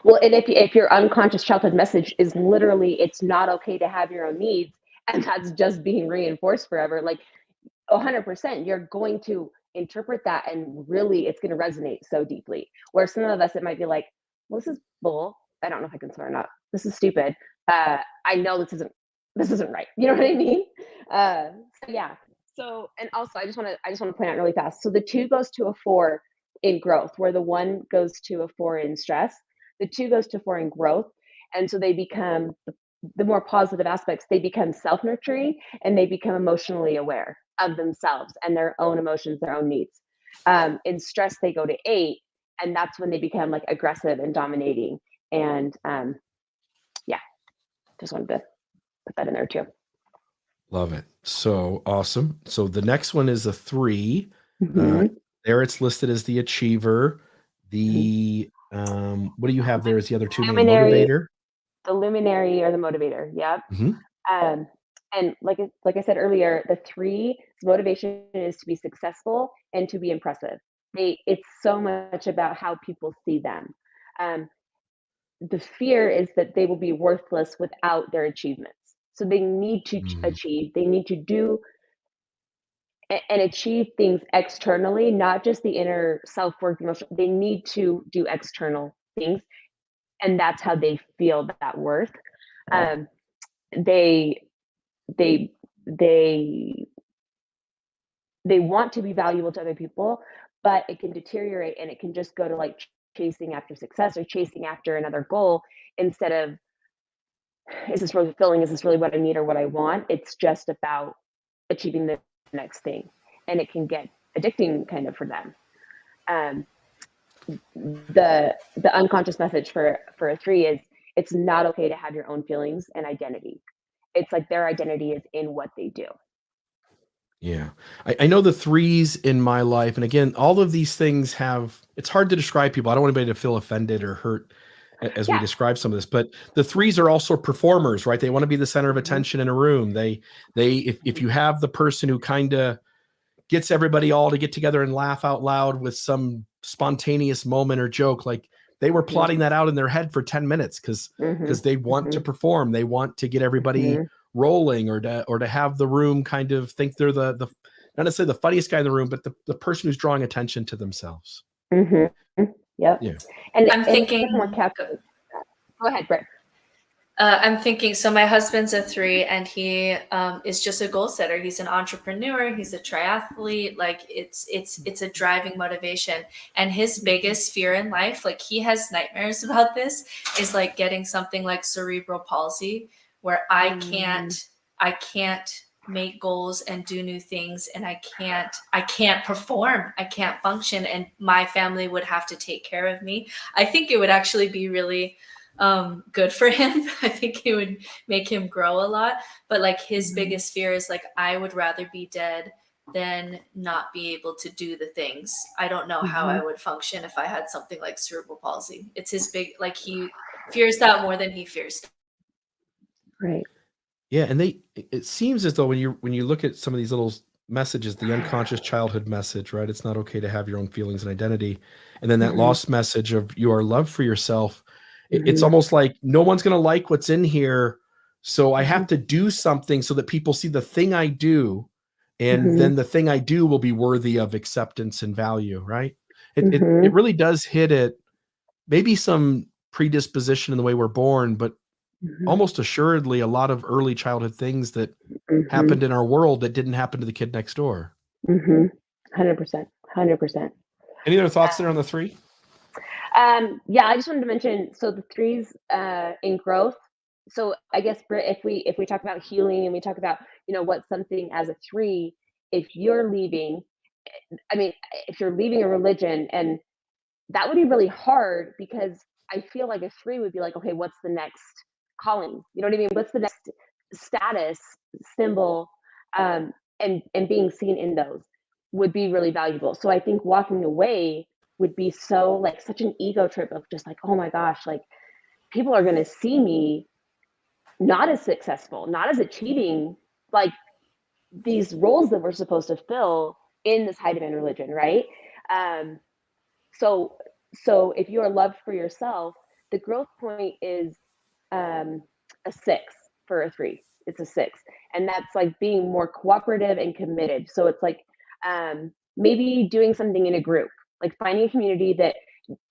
Well, and if your unconscious childhood message is literally, it's not okay to have your own needs, and that's just being reinforced forever, like 100%, you're going to interpret that and really it's going to resonate so deeply. Where some of us, it might be like, well, this is bull. I don't know if I can swear or not. This is stupid. I know this isn't right. You know what I mean? So yeah. So, and also I just want to point out really fast. So the 2 goes to a 4 in growth, where the 1 goes to a 4 in stress. The 2 goes to 4 in growth. And so they become the more positive aspects, they become self-nurturing and they become emotionally aware of themselves and their own emotions, their own needs. In stress, they go to 8, and that's when they become like aggressive and dominating. And yeah, just wanted to put that in there too. Love it. So awesome. So the next one is a 3. There it's listed as the achiever. The what do you have there as the other 2 named? Motivator? The luminary or the motivator. Yep. And like I said earlier, the 3's motivation is to be successful and to be impressive. It's so much about how people see them. The fear is that they will be worthless without their achievements. So they need to achieve, they need to do and achieve things externally, not just the inner self-work emotion. They need to do external things. And that's how they feel that worth. They want to be valuable to other people, but it can deteriorate and it can just go to like chasing after success or chasing after another goal instead of, is this really fulfilling? Is this really what I need or what I want? It's just about achieving the next thing. And it can get addicting kind of for them. The unconscious message for a 3 is it's not okay to have your own feelings and identity. It's like their identity is in what they do. Yeah. I know the 3s in my life. And again, all of these things it's hard to describe people. I don't want anybody to feel offended or hurt as we describe some of this, but the 3s are also performers, right? They want to be the center of attention in a room. If you have the person who kind of gets everybody all to get together and laugh out loud with some spontaneous moment or joke, like they were plotting that out in their head for 10 minutes because they want to perform. They want to get everybody rolling or to have the room kind of think they're the not necessarily the funniest guy in the room, but the person who's drawing attention to themselves. Yep. Yeah. And I'm thinking. Go ahead, Britt. I'm thinking, so my husband's a 3 and he is just a goal setter. He's an entrepreneur. He's a triathlete. Like it's a driving motivation. And his biggest fear in life, like he has nightmares about this, is like getting something like cerebral palsy, where I can't make goals and do new things, and I can't perform, I can't function, and my family would have to take care of me. I think it would actually be really good for him. I think it would make him grow a lot. But like his biggest fear is like, I would rather be dead than not be able to do the things. I don't know how I would function if I had something like cerebral palsy. It's his big, like he fears that more than he fears. Right. Yeah. And it seems as though when you look at some of these little messages, the unconscious childhood message, right? It's not okay to have your own feelings and identity. And then that lost message of you are loved for yourself. It's almost like no one's going to like what's in here. So I have to do something so that people see the thing I do. And then the thing I do will be worthy of acceptance and value, right? It really does hit at maybe some predisposition in the way we're born, but almost assuredly a lot of early childhood things that Mhm. happened in our world that didn't happen to the kid next door. 100%. 100%. Any other thoughts there on the 3? Yeah, I just wanted to mention, so the 3s in growth. So I guess, Britt, if we talk about healing and we talk about, what's something as a 3, if you're leaving, if you're leaving a religion, and that would be really hard, because I feel like a 3 would be like, okay, what's the next calling? You know what I mean? What's the next status symbol? And being seen in those would be really valuable. So I think walking away would be so, like, such an ego trip of just like, oh my gosh, like, people are going to see me not as successful, not as achieving, like, these roles that we're supposed to fill in this high demand religion, right? So if you are loved for yourself, the growth point is a 6 for a 3. It's a 6, and that's like being more cooperative and committed. So it's like maybe doing something in a group, like finding a community that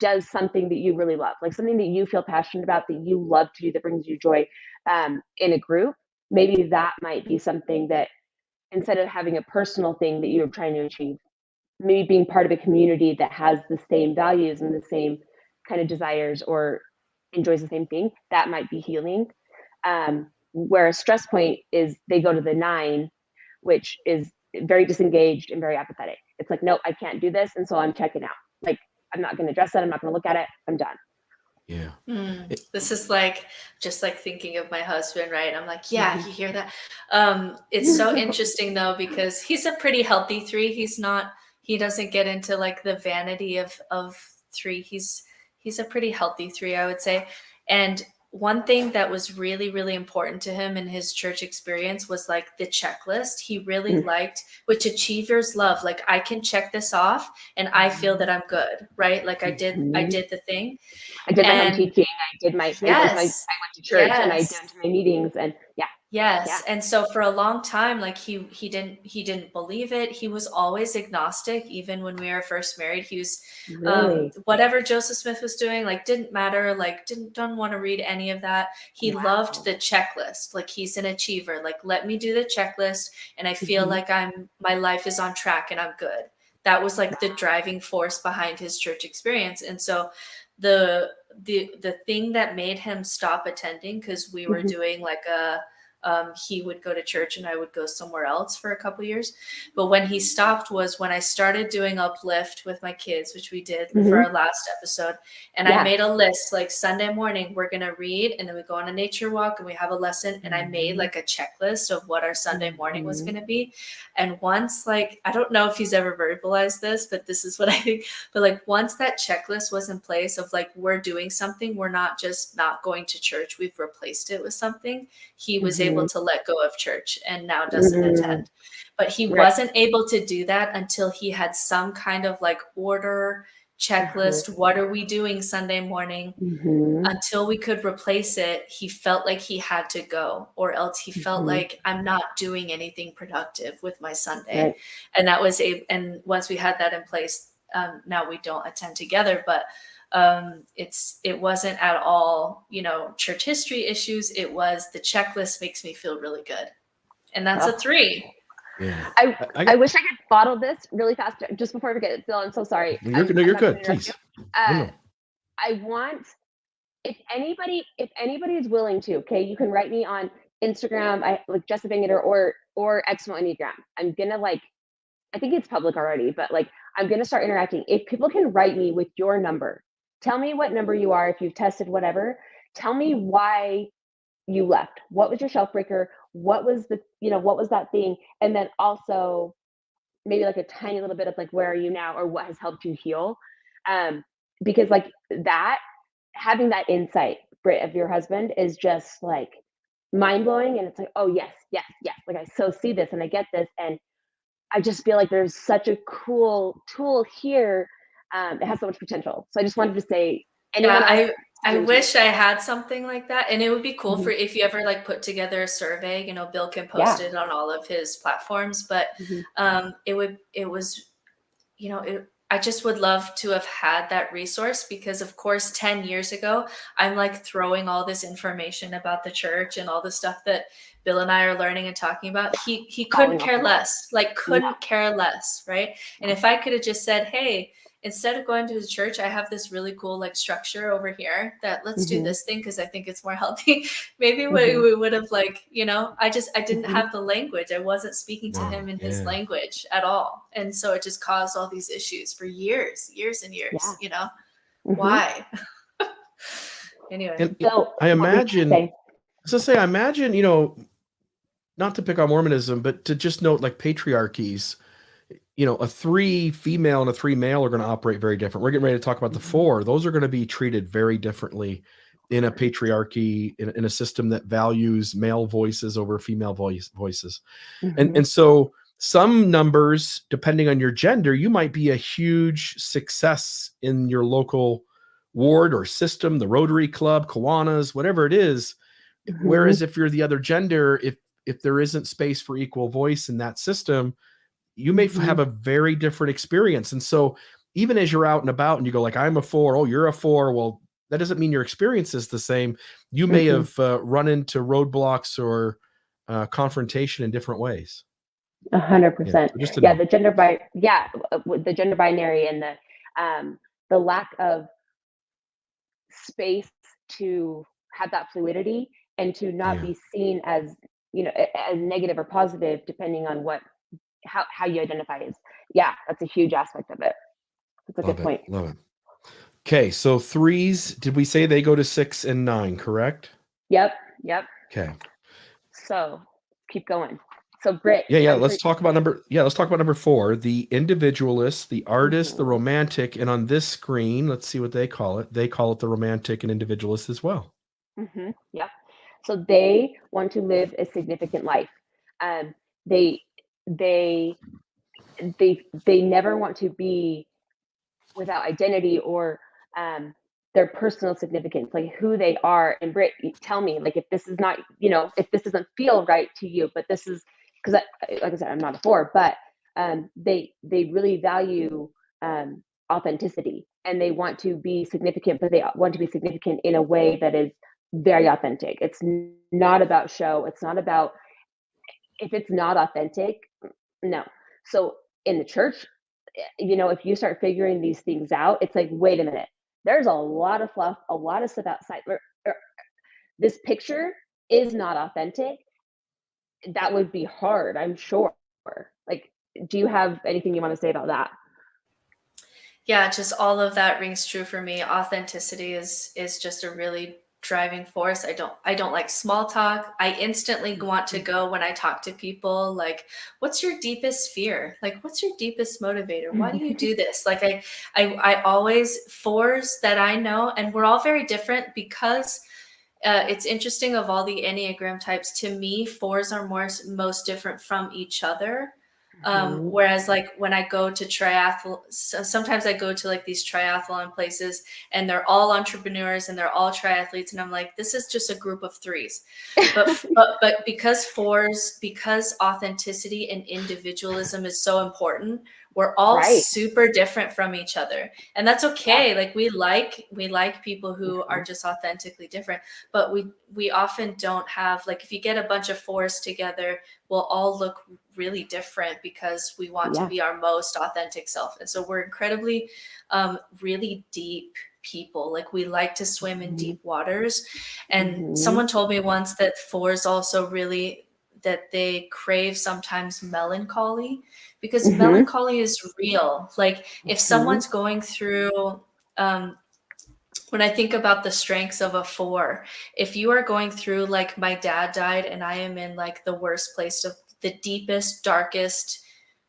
does something that you really love, like something that you feel passionate about, that you love to do, that brings you joy, in a group. Maybe that might be something that, instead of having a personal thing that you're trying to achieve, maybe being part of a community that has the same values and the same kind of desires, or enjoys the same thing, that might be healing. Where a stress point is, they go to the 9, which is very disengaged and very apathetic. It's like, nope, I can't do this, and so I'm checking out. Like, I'm not going to address it. I'm not going to look at it. I'm done. Yeah. This is like, just like thinking of my husband, right? I'm like, yeah, you hear that? It's so interesting though, because he's a pretty healthy 3. He doesn't get into like the vanity of 3. He's a pretty healthy 3, I would say. And one thing that was really, really important to him in his church experience was like the checklist. He really liked, which achievers love. Like, I can check this off and I feel that I'm good, right? Like I did the thing. I did my home teaching. I went to church, and I did my meetings, and Yes. And so for a long time, like he didn't believe it. He was always agnostic. Even when we were first married, he was, really, whatever Joseph Smith was doing, like, didn't matter, like, don't want to read any of that. He loved the checklist. Like, he's an achiever. Like, let me do the checklist, and I feel like my life is on track and I'm good. That was like the driving force behind his church experience. And so the thing that made him stop attending, because we were doing like he would go to church and I would go somewhere else for a couple of years. But when he stopped was when I started doing Uplift with my kids, which we did for our last episode. And I made a list, like, Sunday morning, we're going to read, and then we go on a nature walk and we have a lesson. And I made like a checklist of what our Sunday morning was going to be. And once, like, I don't know if he's ever verbalized this, but this is what I think. But like, once that checklist was in place of like, we're doing something, we're not just not going to church, we've replaced it with something, he was able to let go of church and now doesn't attend. But he wasn't able to do that until he had some kind of like order, checklist. What are we doing Sunday morning? Until we could replace it, he felt like he had to go, or else he felt like, I'm not doing anything productive with my Sunday. And that was and once we had that in place, now we don't attend together, but it wasn't at all, church history issues. It was the checklist makes me feel really good. And that's a 3. Yeah. I wish I could bottle this really fast just before I forget. Bill, I'm so sorry. You're good. Please. I want, if anybody is willing to, okay, you can write me on Instagram, like Jessa Bangerter or EnneaApp. I'm gonna, like, I think it's public already, but like, I'm gonna start interacting. If people can write me with your number, tell me what number you are, if you've tested, whatever. Tell me why you left. What was your shelf breaker? What was what was that thing? And then also maybe like a tiny little bit of like, where are you now, or what has helped you heal? Because like that, having that insight, Britt, of your husband is just like mind blowing. And it's like, oh yes. Like, I so see this and I get this. And I just feel like there's such a cool tool here. It has so much potential. So I just wanted to say, I wish I had something like that. And it would be cool for if you ever like put together a survey, Bill can post it on all of his platforms, but I just would love to have had that resource, because of course 10 years ago, I'm like throwing all this information about the church and all the stuff that Bill and I are learning and talking about. He couldn't care less, like couldn't care less, right? And if I could have just said, hey, instead of going to the church, I have this really cool like structure over here that let's do this thing because I think it's more healthy. Maybe we would have like, you know, I didn't have the language. I wasn't speaking to him in his language at all. And so it just caused all these issues for years and years, you know, why? Anyway. And so I imagine, I imagine, you know, not to pick on Mormonism, but to just note like patriarchies, you know, a 3 female and a 3 male are going to operate very different. We're getting ready to talk about the 4. Those are going to be treated very differently in a patriarchy, in a system that values male voices over female voices. And so some numbers, depending on your gender, you might be a huge success in your local ward or system, the Rotary Club, Kiwanis, whatever it is. Whereas if you're the other gender, if there isn't space for equal voice in that system, you may have a very different experience. And so even as you're out and about and you go like, I'm a 4, oh, you're a 4. Well, that doesn't mean your experience is the same. You may have run into roadblocks or confrontation in different ways. 100%. Yeah, the gender binary and the lack of space to have that fluidity and to not be seen as, you know, as negative or positive, depending on how you identify as. Yeah, that's a huge aspect of it. That's a good point. Love it. Okay, so 3s, did we say they go to 6 and 9, correct? Yep. Okay. So keep going. So Britt. Let's talk about number 4, the individualist, the artist, the romantic, and on this screen, let's see what they call it. They call it the romantic and individualist as well. Yep. So they want to live a significant life. They never want to be without identity or their personal significance, like who they are. And Britt, tell me, like, if this is not, you know, if this doesn't feel right to you, but this is, because like I said, I'm not a 4, but they really value authenticity, and they want to be significant, but they want to be significant in a way that is very authentic. It's not about show. It's not about, if it's not authentic, no. So in the church, you know, if you start figuring these things out, it's like, wait a minute, there's a lot of fluff, a lot of stuff outside. This picture is not authentic. That would be hard, I'm sure. Like, do you have anything you want to say about that? Yeah, just all of that rings true for me. Authenticity is just a really driving force. I don't like small talk. I instantly want to go when I talk to people, like, what's your deepest fear? Like, what's your deepest motivator? Why do you do this? Like, I always, 4s that I know, and we're all very different, because it's interesting, of all the Enneagram types, to me, 4s are most different from each other. Whereas like when I go to triathlon, sometimes I go to like these triathlon places and they're all entrepreneurs and they're all triathletes. And I'm like, this is just a group of 3s. But because 4s, because authenticity and individualism is so important, we're all super different from each other. And that's okay. Like we like people who are just authentically different, but we often don't have, like, if you get a bunch of 4s together, we'll all look really different because we want to be our most authentic self. And so we're incredibly, really deep people. Like, we like to swim in deep waters. And someone told me once that 4s also really, that they crave sometimes melancholy, because melancholy is real. Like, if someone's going through, when I think about the strengths of a 4, if you are going through, like, my dad died and I am in like the worst place, of the deepest, darkest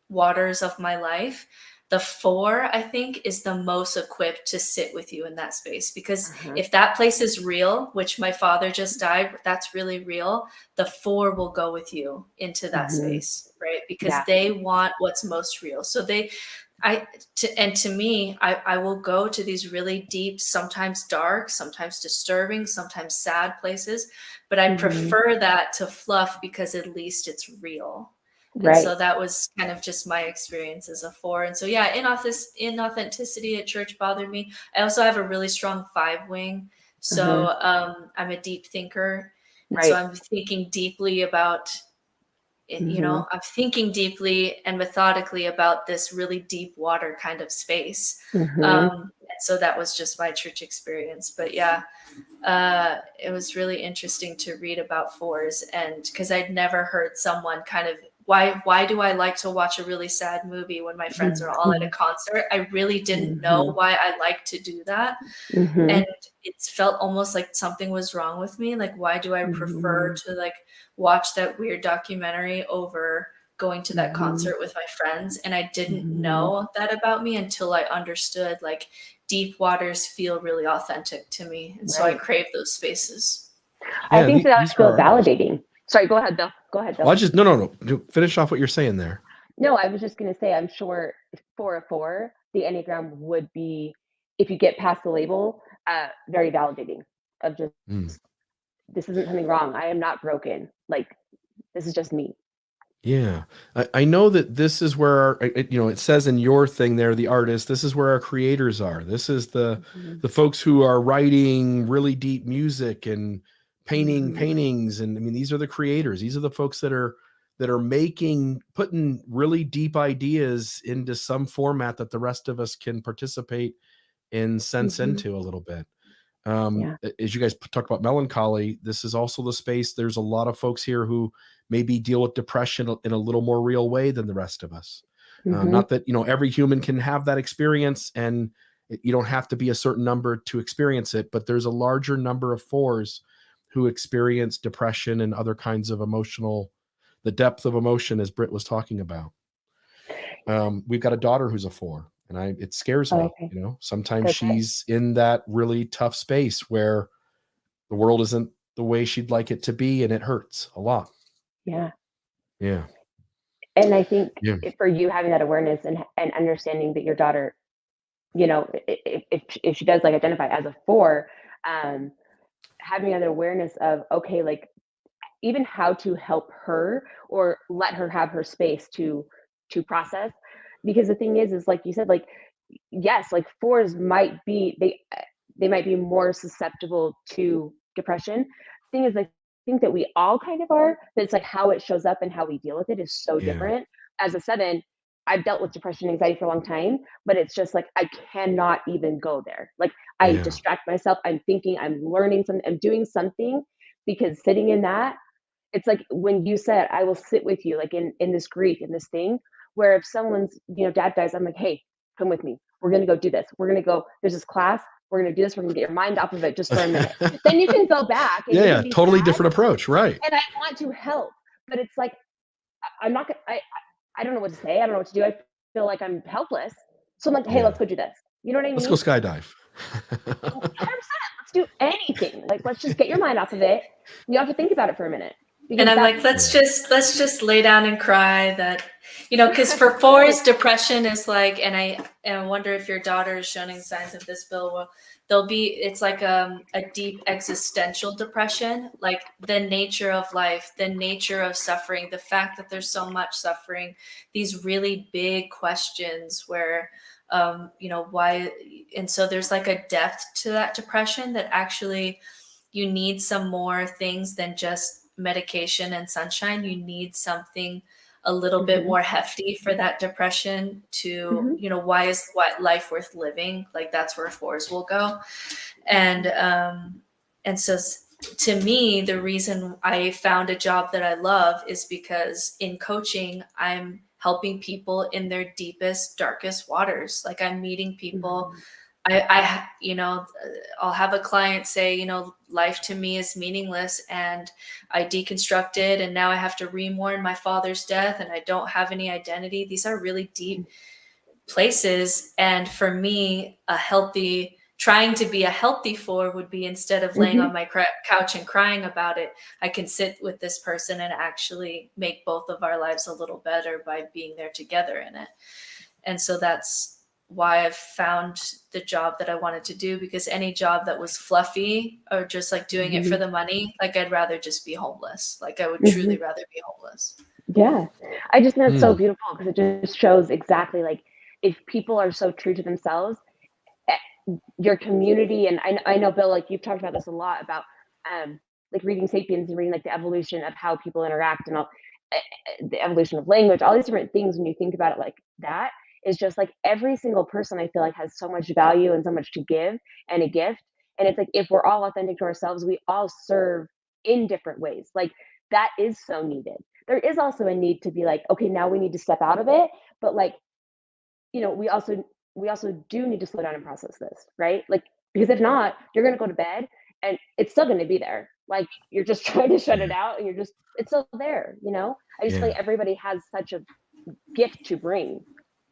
waters of my life, the 4, I think, is the most equipped to sit with you in that space. Because if that place is real, which my father just died, that's really real, the 4 will go with you into that space, right? Because they want what's most real. So to me, I will go to these really deep, sometimes dark, sometimes disturbing, sometimes sad places, but I prefer that to fluff, because at least it's real. And so Right. that was kind of just my experience as a 4. And so, yeah, inauthenticity at church bothered me. I also have a really strong 5 wing. So I'm a deep thinker. And so Right. I'm thinking deeply about it, Mhm. I'm thinking deeply and methodically about this really deep water kind of space. Mhm. And so that was just my church experience. But yeah, it was really interesting to read about 4s, and because I'd never heard someone kind of why do I like to watch a really sad movie when my friends are all at a concert? I really didn't know why I like to do that. And Mhm. it felt almost like something was wrong with me. Like, why do I prefer Mhm. to like watch that weird documentary over going to that Mhm. concert with my friends? And I didn't Mhm. know that about me until I understood like deep waters feel really authentic to me. And so I Right. crave those spaces. I Yeah, think that these are feels artists. validating. Sorry, go ahead, Bill. Go ahead, Well, Bill. I just no. Finish off what you're saying there. No, I was just gonna say, I'm sure for a 4, the Enneagram would be, if you get past the label, very validating of just, Mm. this isn't something wrong. I am not broken. Like, this is just me. Yeah, I know that this is where it says in your thing there, the artist. This is where our creators are. This is Mhm. the folks who are writing really deep music and painting Mhm. paintings, and I mean these are the creators. These are the folks that are putting really deep ideas into some format that the rest of us can participate and sense Mhm. into a little bit. Yeah. As you guys talk about melancholy, this is also the space. There's a lot of folks here who maybe deal with depression in a little more real way than the rest of us. Mhm. Not that, every human can have that experience, and you don't have to be a certain number to experience it, but there's a larger number of 4s who experience depression and other kinds of the depth of emotion, as Britt was talking about. We've got a daughter who's a 4, and it scares Oh, me. okay. Sometimes Does it? she's in that really tough space where the world isn't the way she'd like it to be, and it hurts a lot. Yeah. Yeah. And I think Yeah. for you having that awareness and understanding that your daughter, if she does like identify as a 4, um, having that awareness of, okay, like, even how to help her or let her have her space to process. Because the thing is like you said, like, yes, like 4s might be, they might be more susceptible to depression. Thing is, I think that we all kind of are, but it's like how it shows up and how we deal with it is so Yeah. different. As a 7, I've dealt with depression and anxiety for a long time, but it's just like I cannot even go there. Like, I Yeah. distract myself, I'm thinking, I'm learning something, I'm doing something, because sitting in that, it's like when you said, I will sit with you, like in this grief, in this thing, where if someone's, dad dies, I'm like, hey, come with me. We're gonna go do this. We're gonna go, there's this class, we're gonna do this, we're gonna get your mind off of it just for a minute. Then you can go back and Yeah, you yeah, can be totally sad. different approach, right. And I want to help, but it's like I'm not gonna, I don't know what to say. I don't know what to do. I feel like I'm helpless. So I'm like, hey, Yeah. let's go do this. You know what I Let's go mean? skydive. 100%. Let's do anything. Like, let's just get your mind off of it. You don't have to think about it for a minute, And because I'm that's, like, Yeah. let's just lay down and cry. That, because for 4s, depression is like, and I wonder if your daughter is showing signs of this, Bill. Well, it's like a deep existential depression, like the nature of life, the nature of suffering, the fact that there's so much suffering, these really big questions where, why, and so there's like a depth to that depression that actually you need some more things than just medication and sunshine. You need something a little bit Mhm. more hefty for that depression to, Mhm. why is life worth living? Like that's where 4s will go. And so to me, the reason I found a job that I love is because in coaching, I'm helping people in their deepest, darkest waters. Like I'm meeting people. Mhm. I'll have a client say, life to me is meaningless, and I deconstructed, and now I have to remourn my father's death, and I don't have any identity. These are really deep places. And for me, trying to be a healthy 4 would be, instead of laying on Mhm. my couch and crying about it, I can sit with this person and actually make both of our lives a little better by being there together in it. And so that's why I've found the job that I wanted to do, because any job that was fluffy or just like doing it for Mhm. the money, like I'd rather just be homeless. Like I would truly Mhm. rather be homeless. Yeah. I just think it's so Mm. beautiful because it just shows exactly like if people are so true to themselves, your community, and I know Bill, like you've talked about this a lot about like reading Sapiens and reading like the evolution of how people interact and all the evolution of language, all these different things. When you think about it like that, is just like every single person I feel like has so much value and so much to give and a gift. And it's like if we're all authentic to ourselves, we all serve in different ways. Like that is so needed. There is also a need to be like, okay, now we need to step out of it, but like, you know, we also do need to slow down and process this, right? Like, because if not, you're going to go to bed and it's still going to be there. Like you're just trying to shut it Yeah. out and it's still there, you know? I just feel Yeah. like everybody has such a gift to bring.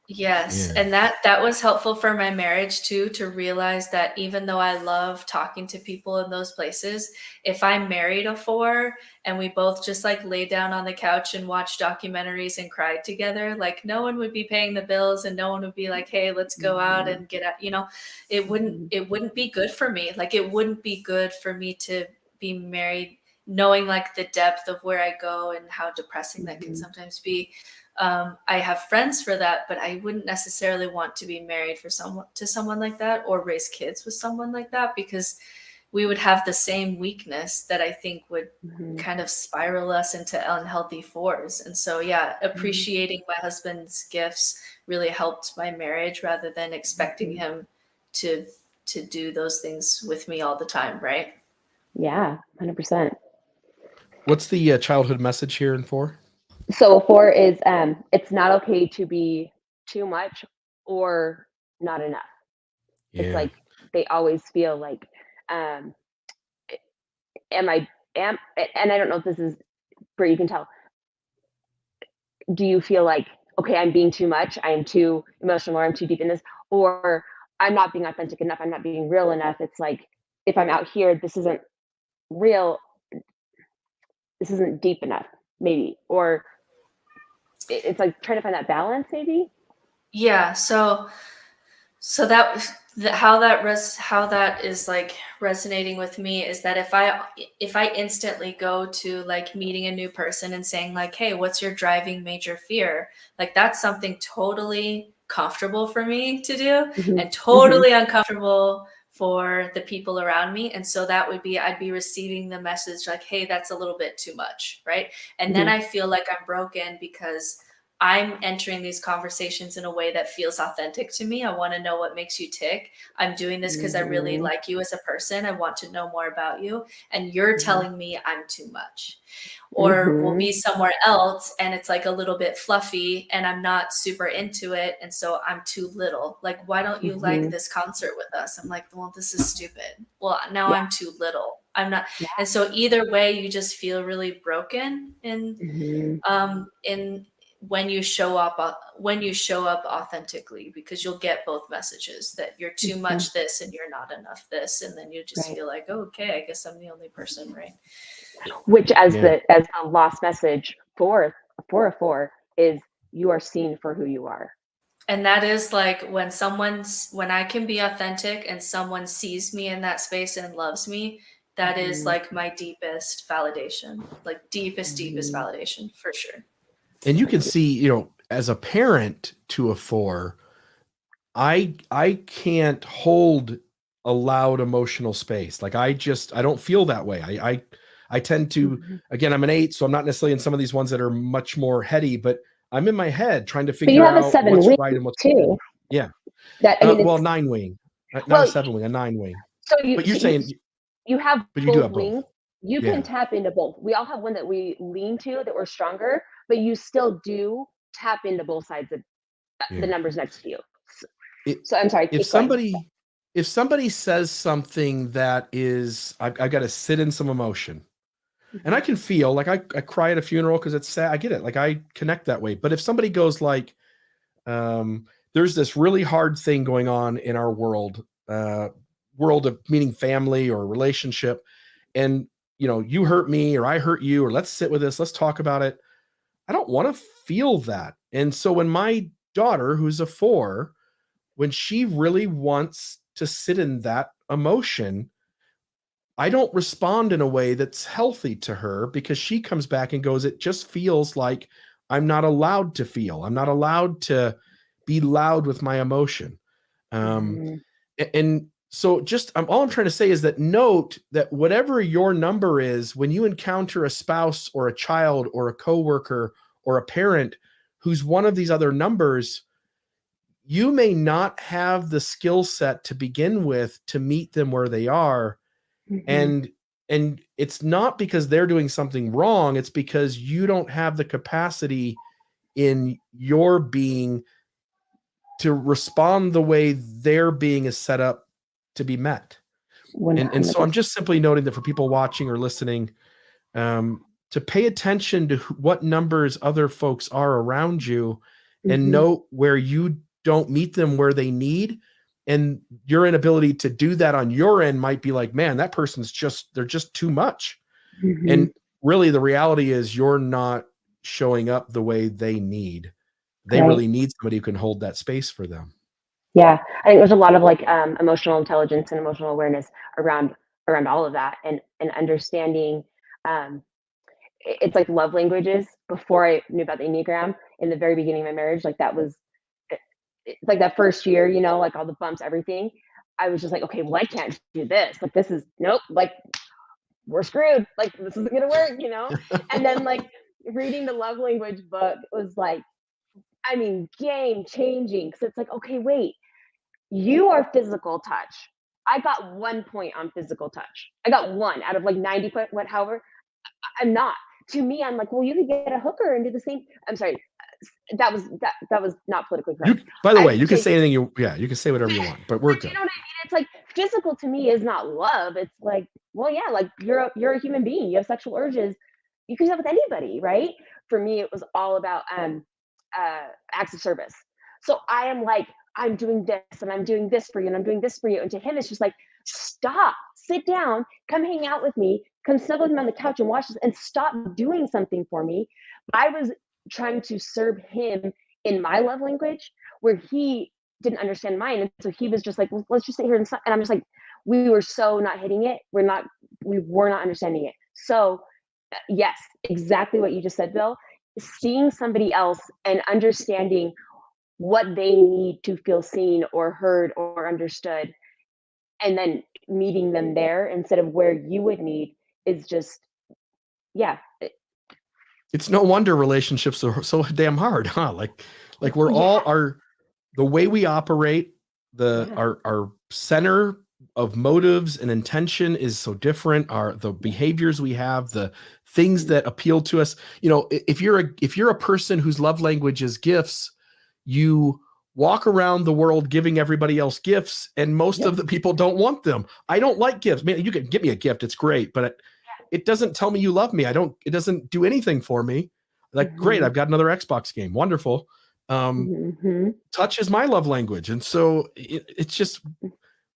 Yes, Yeah. and that was helpful for my marriage too, to realize that even though I love talking to people in those places, if I married a 4 and we both just like lay down on the couch and watch documentaries and cried together, like no one would be paying the bills and no one would be like, "Hey, let's go out and get out," you know, it wouldn't be good for me. Like it wouldn't be good for me to be married knowing like the depth of where I go and how depressing that can sometimes be. I have friends for that, but I wouldn't necessarily want to be married to someone like that or raise kids with someone like that, because we would have the same weakness that I think would kind of spiral us into unhealthy 4s. And so, yeah, appreciating my husband's gifts really helped my marriage rather than expecting him to do those things with me all the time, right? Yeah, 100%. What's the childhood message here in 4? So 4 is it's not okay to be too much or not enough. It's Yeah. like they always feel like um am I am and I don't know if this is where you can tell. Do you feel like, okay, I'm being too much, I am too emotional, or I'm too deep in this, or I'm not being authentic enough, I'm not being real enough? It's like if I'm out here, this isn't real, this isn't deep enough, maybe. Or it's like trying to find that balance, maybe. Yeah. So how that is like resonating with me is that if I instantly go to like meeting a new person and saying like, "Hey, what's your driving major fear?" Like that's something totally comfortable for me to do and totally uncomfortable for the people around me. And so that would be, I'd be receiving the message like, "Hey, that's a little bit too much," right? And then I feel like I'm broken because I'm entering these conversations in a way that feels authentic to me. I want to know what makes you tick. I'm doing this because I really like you as a person. I want to know more about you. And you're telling me I'm too much. Or we'll be somewhere else and it's like a little bit fluffy and I'm not super into it. And so I'm too little. Like, why don't you like this concert with us? I'm like, well, this is stupid. Well, now I'm too little. I'm not. And so either way, you just feel really broken in when you show up authentically, because you'll get both messages that you're too much this and you're not enough this, and then you just feel like, oh, okay, I guess I'm the only person, right? Which as Yeah. the lost message for a 4 is you are seen for who you are. And that is like when I can be authentic and someone sees me in that space and loves me, that is like my deepest validation, like deepest validation for sure. And you can see, you know, as a parent to a 4, I can't hold a loud emotional space. Like I don't feel that way. I tend to, again, I'm an 8, so I'm not necessarily in some of these ones that are much more heady, but I'm in my head trying to But you figure have a out 7 what's wing right and what's too. yeah. That I mean, Well, 9 wing, not well, a 7 wing, a 9 wing. so But you're saying, you have but you do both have both. wings. You Yeah. can tap into both. We all have one that we lean to, that we're stronger, but you still do tap into both sides of Yeah. the numbers next to you. It, So I'm sorry. if somebody says something that is, I've got to sit in some emotion, and I can feel like I cry at a funeral because it's sad. I get it. Like I connect that way. But if somebody goes like, there's this really hard thing going on in our world of meaning family or relationship, and you know, you hurt me or I hurt you, or let's sit with this, let's talk about it. I don't want to feel that. And so when my daughter, who's a 4, when she really wants to sit in that emotion, I don't respond in a way that's healthy to her, because she comes back and goes, it just feels like I'm not allowed to feel. I'm not allowed to be loud with my emotion. And so just all I'm trying to say is that note that whatever your number is, when you encounter a spouse or a child or a coworker or a parent who's one of these other numbers, you may not have the skill set to begin with to meet them where they are. And it's not because they're doing something wrong. It's because you don't have the capacity in your being to respond the way their being is set up to be met. And so I'm just simply noting that for people watching or listening, to pay attention to what numbers other folks are around you and note where you don't meet them where they need. And your inability to do that on your end might be like, man, that person's they're just too much. And really the reality is you're not showing up the way they need. They really need somebody who can hold that space for them. Yeah, I think there's a lot of like emotional intelligence and emotional awareness around all of that, and understanding. It's like love languages. Before I knew about the Enneagram, in the very beginning of my marriage, like that was like that first year, you know, like all the bumps, everything. I was just like, okay, well, I can't do this. Like this is nope. Like we're screwed. Like this isn't gonna work, you know. And then like reading the love language book was like, I mean, game changing. Because it's like, okay, wait. You are physical touch. I got 1 point on physical touch. I got 1 out of like 90 point, however. I'm not. To me, I'm like, well, you could get a hooker and do the same. I'm sorry. That was not politically correct. By the way, you can say anything you can say whatever you want, but we're good. You know what I mean? It's like physical to me is not love. It's like, well, yeah, like you're a human being. You have sexual urges. You can have with anybody, right? For me, it was all about acts of service. So I am like, I'm doing this and I'm doing this for you and I'm doing this for you. And to him, it's just like, stop, sit down, come hang out with me, come snuggle with me on the couch and watch this and stop doing something for me. I was trying to serve him in my love language where he didn't understand mine. And so he was just like, well, let's just sit here and I'm just like, we were so not hitting it. We were not understanding it. So yes, exactly what you just said, Bill, seeing somebody else and understanding what they need to feel seen or heard or understood, and then meeting them there instead of where you would need is just, yeah. It's no wonder relationships are so damn hard, huh? Like we're all the way we operate, our center of motives and intention is so different. The behaviors we have, the things that appeal to us. You know, if you're a person whose love language is gifts, you walk around the world giving everybody else gifts, and most of the people don't want them. I don't like gifts. Man, you can give me a gift, it's great, but it doesn't tell me you love me. It doesn't do anything for me. Like, great, I've got another Xbox game. Wonderful. Touch is my love language. And so it's just,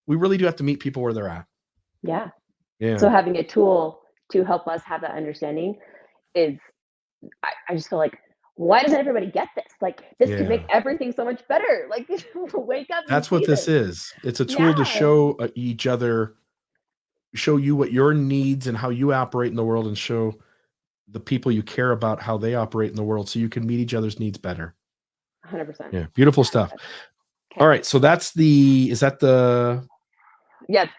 we really do have to meet people where they're at. Yeah. Yeah. So having a tool to help us have that understanding is, I just feel like, why doesn't everybody get this? Like, this could make everything so much better. Like, wake up. That's what this is. It's a tool to show each other, show you what your needs and how you operate in the world, and show the people you care about how they operate in the world, so you can meet each other's needs better. 100%. Yeah. Beautiful stuff. Okay. All right. So is that the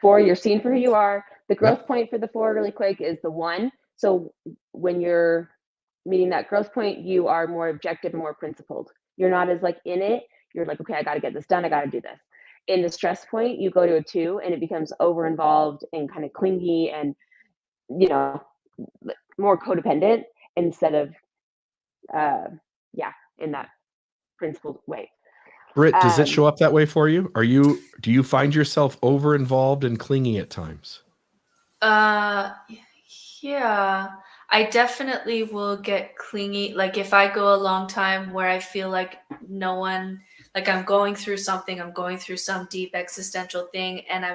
4, you're seen for who you are. The growth point for the 4 really quick is the 1. So when you're meeting that growth point, you are more objective and more principled. You're not as like in it. You're like, okay, I got to get this done. I got to do this. In the stress point, you go to a 2 and it becomes over involved and kind of clingy and, you know, more codependent instead of, in that principled way. Britt, does it show up that way for you? Do you find yourself over involved and clingy at times? Yeah, I definitely will get clingy. Like if I go a long time where I feel like no one, like I'm going through something, I'm going through some deep existential thing, and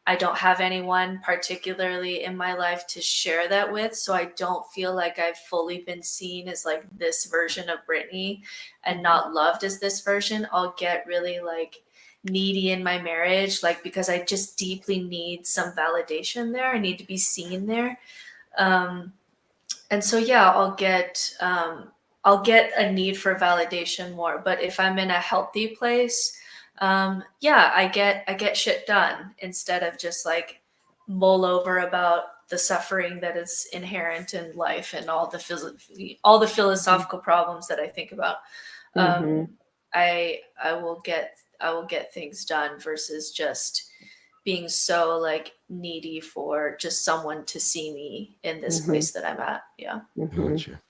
I don't have anyone particularly in my life to share that with. So I don't feel like I've fully been seen as like this version of Brittany and not loved as this version. I'll get really like needy in my marriage, like because I just deeply need some validation there. I need to be seen there. And so, yeah, I'll I'll get a need for validation more. But if I'm in a healthy place, yeah, I get shit done instead of just like mull over about the suffering that is inherent in life and all the philosophical problems that I think about. I will get things done versus just being so like needy for just someone to see me in this place that I'm at. Yeah.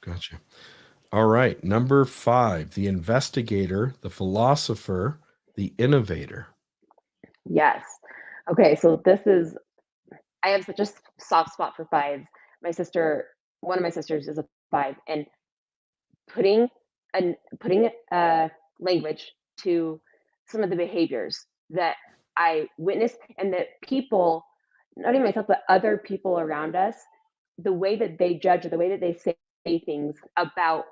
Gotcha. All right. Number 5, the investigator, the philosopher, the innovator. Yes. Okay. So I have such a soft spot for 5s. One of my sisters is a 5, and putting language to some of the behaviors that I witnessed, and that people, not even myself, but other people around us, the way that they judge or the way that they say things about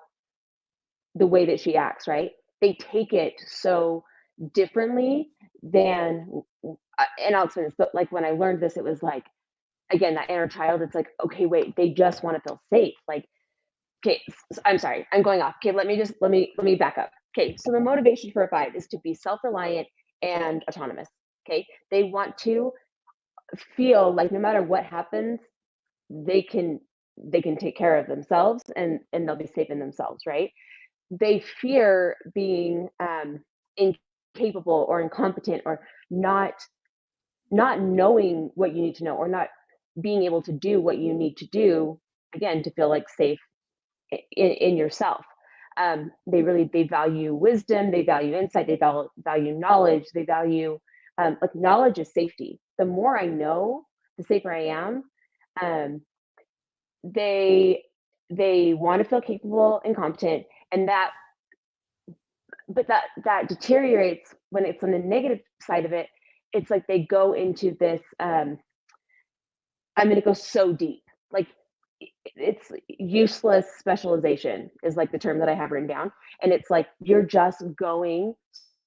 the way that she acts, right? They take it so differently than, and I'll explain this, but like when I learned this, it was like, again, that inner child, it's like, okay, wait, they just want to feel safe. Like, okay, I'm sorry, I'm going off. Okay, let me back up. Okay, so the motivation for a 5 is to be self-reliant and autonomous. Okay, they want to feel like no matter what happens, they can take care of themselves, and they'll be safe in themselves, right? They fear being incapable or incompetent, or not knowing what you need to know, or not being able to do what you need to do, again, to feel like safe in yourself. They value wisdom, they value insight, they value knowledge, they value like knowledge is safety. The more I know, the safer I am. They want to feel capable and competent, and that deteriorates when it's on the negative side of it. It's like they go into this. I'm going to go so deep, like it's useless specialization is like the term that I have written down. And it's like, you're just going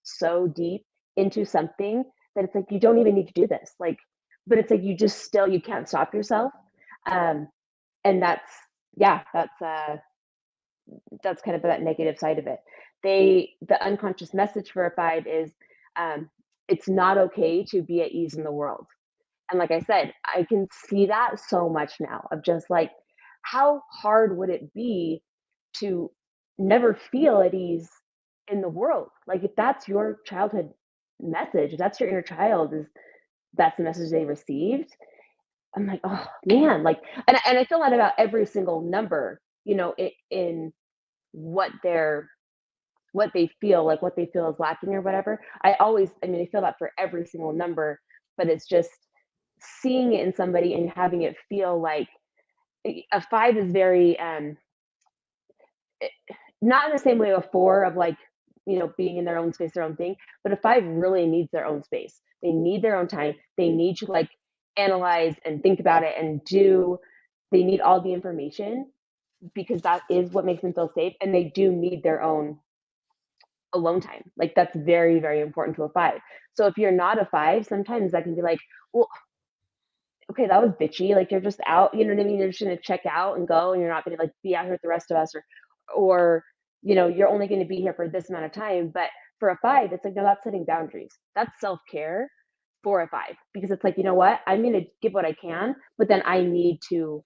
so deep into something that it's like, you don't even need to do this. Like, but it's like, you can't stop yourself. And that's kind of that negative side of it. The unconscious message for a 5 is, it's not okay to be at ease in the world. And like I said, I can see that so much now, of just like, how hard would it be to never feel at ease in the world? Like, if that's your childhood message, if that's your inner child, that's the message they received. I'm like, oh man, like, and I feel that about every single number, in what they feel, like what they feel is lacking or whatever. I feel that for every single number, but it's just seeing it in somebody and having it feel like a 5 is very not in the same way a 4 of like, being in their own space, their own thing, but a 5 really needs their own space. They need their own time. They need to like analyze and think about it, and they need all the information, because that is what makes them feel safe, and they do need their own alone time. Like, that's very, very important to a 5. So if you're not a 5, sometimes that can be like, well, okay, that was bitchy. Like, you're just out, you know what I mean? You're just going to check out and go, and you're not going to like be out here with the rest of us, or, you're only going to be here for this amount of time. But for a 5, it's like, no, that's setting boundaries. That's self-care for a 5, because it's like, you know what? I'm going to give what I can, but then I need to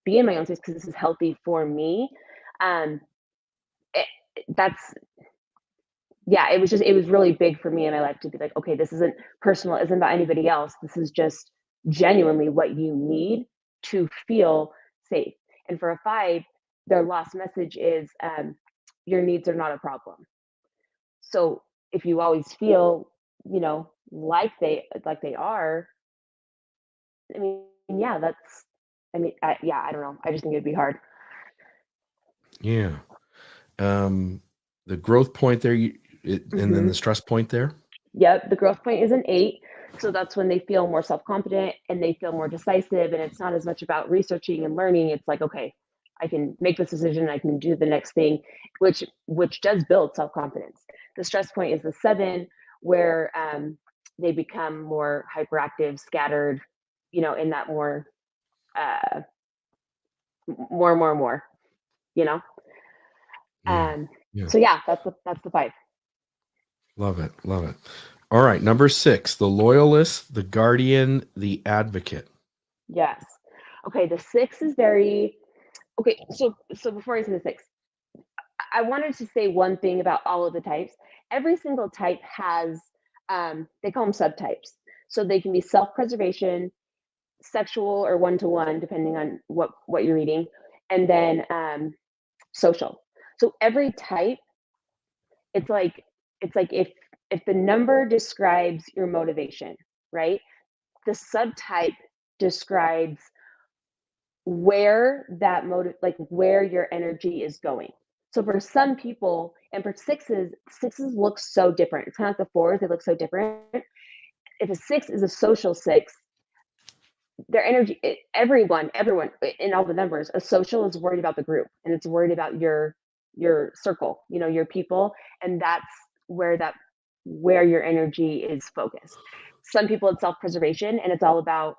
be in my own space because this is healthy for me. It was really big for me in my life to be like, okay, this isn't personal, isn't about anybody else. This is just genuinely what you need to feel safe. And for a 5, their lost message is, your needs are not a problem. So if you always feel, like they are, I mean, yeah, I don't know. I just think it'd be hard. Yeah. The growth point there, and then the stress point there. Yep. The growth point is an 8. So that's when they feel more self-confident and they feel more decisive. And it's not as much about researching and learning. It's like, okay, I can make this decision. I can do the next thing, which does build self-confidence. The stress point is the 7, where they become more hyperactive, scattered, in that more, more, you know? Yeah. So yeah, that's the 5. Love it. Love it. All right. Number 6, the loyalist, the guardian, the advocate. Yes. Okay. The 6 is very, okay. So before I say the 6, I wanted to say one thing about all of the types. Every single type has, they call them subtypes. So they can be self-preservation, sexual, or one-to-one, depending on what you're reading, and then social. So every type, it's like if the number describes your motivation, right? The subtype describes where that like where your energy is going. So for some people, and for sixes look so different. It's kind of like the 4s, they look so different. If a 6 is a social 6, their energy, everyone in all the numbers, a social is worried about the group, and it's worried about your circle, your people, and that's where your energy is focused. Some people, it's self-preservation, and it's all about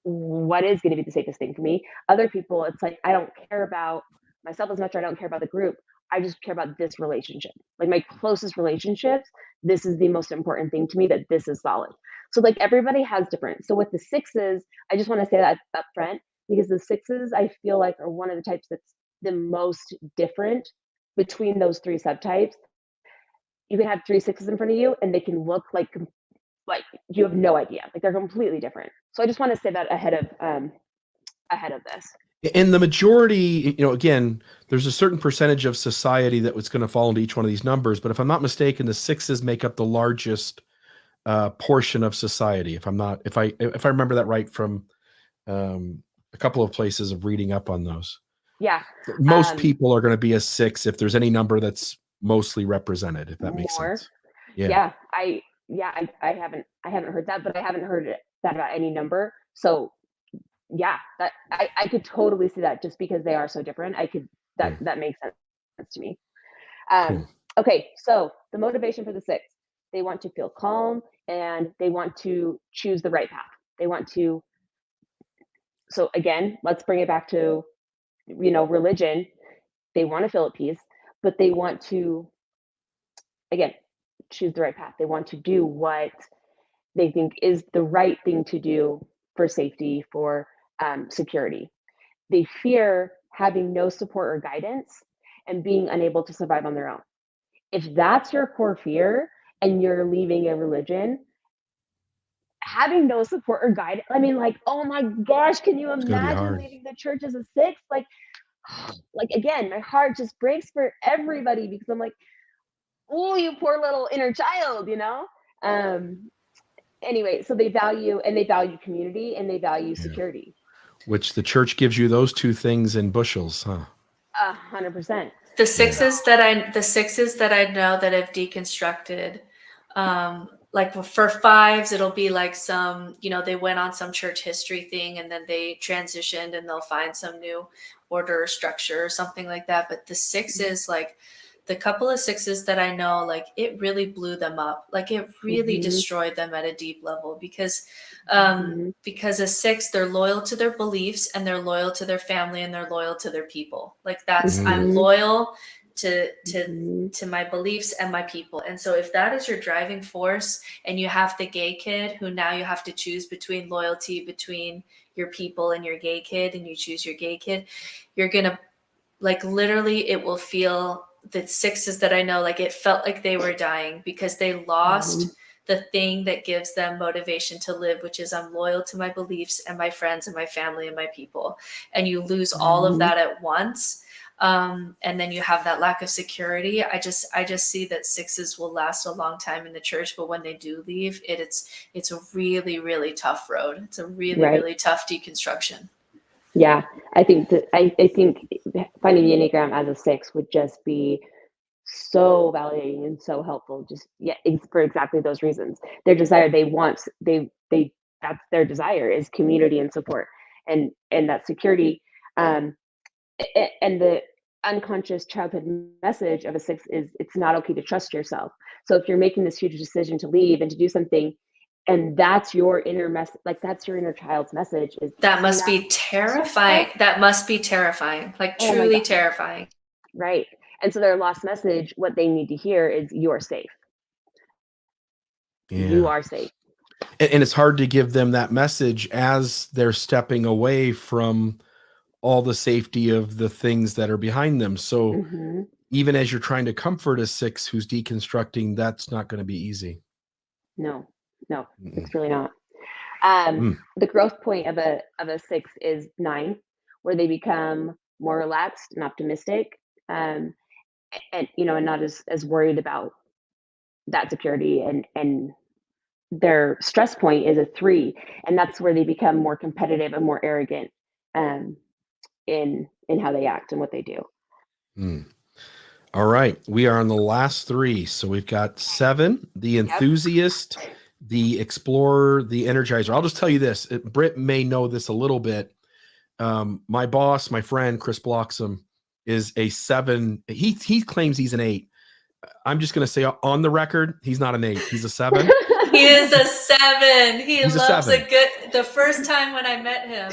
what is going to be the safest thing for me. Other people, it's like, I don't care about myself as much, or I don't care about the group. I just care about this relationship. Like my closest relationships, this is the most important thing to me, that this is solid. So like everybody has different. So with the 6s, I just want to say that up front, because the 6s, I feel like, are one of the types that's the most different between those 3 subtypes. You can have 3 6s in front of you, and they can look like you have no idea. Like they're completely different. So I just want to say that ahead of this. In the majority, again, there's a certain percentage of society that was going to fall into each one of these numbers. But if I'm not mistaken, the 6s make up the largest portion of society. If I remember that right from a couple of places of reading up on those. Yeah. Most people are going to be a 6 if there's any number that's mostly represented, if that makes sense. Yeah. I haven't heard that, but I haven't heard that about any number. So yeah, that I could totally see that, just because they are so different. That makes sense to me. Cool. Okay, so the motivation for the 6, they want to feel calm, and they want to choose the right path. They want to, so again, let's bring it back to, religion. They want to feel at peace, but they want to, again, choose the right path. They want to do what they think is the right thing to do for safety, for security. They fear having no support or guidance and being unable to survive on their own. If that's your core fear and you're leaving a religion, having no support or guidance, I mean, like, oh my gosh, can you imagine leaving the church as a 6? Like again, my heart just breaks for everybody, because I'm like, oh, you poor little inner child, Anyway, so they value community, and they value security. Which the church gives you those 2 things in bushels, huh? 100%. The 6s that I know that have deconstructed, like for 5s, it'll be like some, they went on some church history thing, and then they transitioned, and they'll find some new order or structure or something like that. But the 6s, like the couple of 6s that I know, like it really blew them up. Like it really destroyed them at a deep level, because a 6, they're loyal to their beliefs, and they're loyal to their family, and they're loyal to their people. Like that's, I'm loyal to my beliefs and my people. And so if that is your driving force, and you have the gay kid who now you have to choose between loyalty between your people and your gay kid, and you choose your gay kid, you're gonna, like, literally it will feel, the 6s that I know, like it felt like they were dying, because they lost the thing that gives them motivation to live, which is, I'm loyal to my beliefs and my friends and my family and my people. And you lose all of that at once. And then you have that lack of security. I just see that 6s will last a long time in the church, but when they do leave, it's a really, really tough road. It's a really, really tough deconstruction. Yeah, I think finding the Enneagram as a 6 would just be so validating and so helpful. Just for exactly those reasons. Their desire, that's their desire, is community and support, and that security. And the unconscious childhood message of a 6 is, it's not okay to trust yourself. So if you're making this huge decision to leave and to do something, and that's your inner that's your inner child's message, is that must be terrifying. That must be terrifying, like truly terrifying. Right. And so their lost message, what they need to hear is you're safe. Yeah. You are safe. And it's hard to give them that message as they're stepping away from all the safety of the things that are behind them. So Mm-hmm. even as you're trying to comfort a 6 who's deconstructing, that's not going to be easy. No, Mm-mm. it's really not. The growth point of a 6 is 9, where they become more relaxed and optimistic, and and not as worried about that security. And their stress point is a 3, and that's where they become more competitive and more arrogant in how they act and what they do. All right, we are on the last 3. So we've got 7, the enthusiast, the explorer, the energizer. I'll just tell you this. Britt may know this a little bit. My boss, my friend, Chris Bloxham, is a 7. He claims he's an 8. I'm just going to say on the record, he's not an 8. He's a 7. He is a 7. He's loves a 7. The first time when I met him,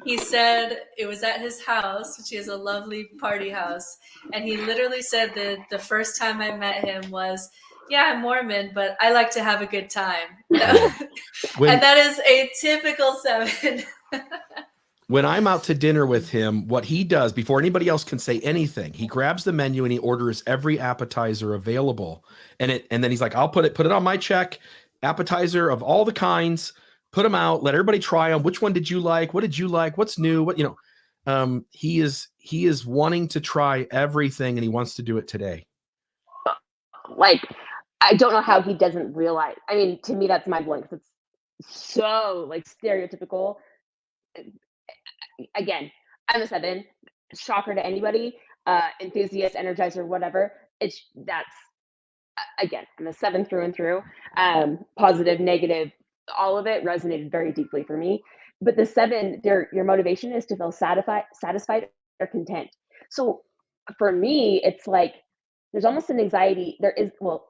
he said it was at his house, which is a lovely party house. And he literally said that the first time I met him was, yeah, I'm Mormon, but I like to have a good time. And that is a typical 7. When I'm out to dinner with him, what he does before anybody else can say anything, he grabs the menu and he orders every appetizer available. And then he's like, I'll put it on my check, appetizer of all the kinds, put them out, let everybody try them. Which one did you like? What did you like? What's new? He is wanting to try everything, and he wants to do it today. Like, I don't know how he doesn't realize. I mean, to me, that's mind-blowing because it's so like stereotypical. Again, I'm a 7. Shocker to anybody, enthusiast, energizer, whatever. Again, I'm a 7 through and through. Positive, negative, all of it resonated very deeply for me. But the 7, your motivation is to feel satisfied or content. So for me, it's like there's almost an anxiety.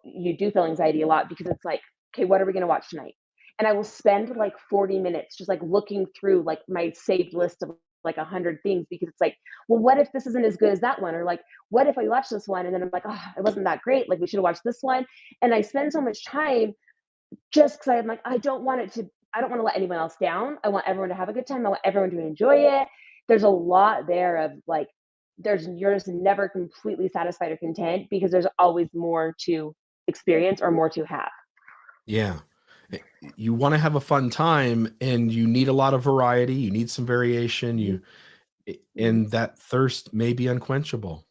You do feel anxiety a lot because it's like, okay, what are we going to watch tonight? And I will spend like 40 minutes just like looking through like my saved list of like 100 things, because it's like, well, what if this isn't as good as that one? Or like, what if I watch this one and then I'm like, oh, it wasn't that great. Like, we should have watched this one. And I spend so much time just because I'm like, I don't want to let anyone else down. I want everyone to have a good time. I want everyone to enjoy it. There's a lot there of like, you're just never completely satisfied or content because there's always more to experience or more to have. Yeah. You want to have a fun time, and you need a lot of variety. You need some variation. And that thirst may be unquenchable.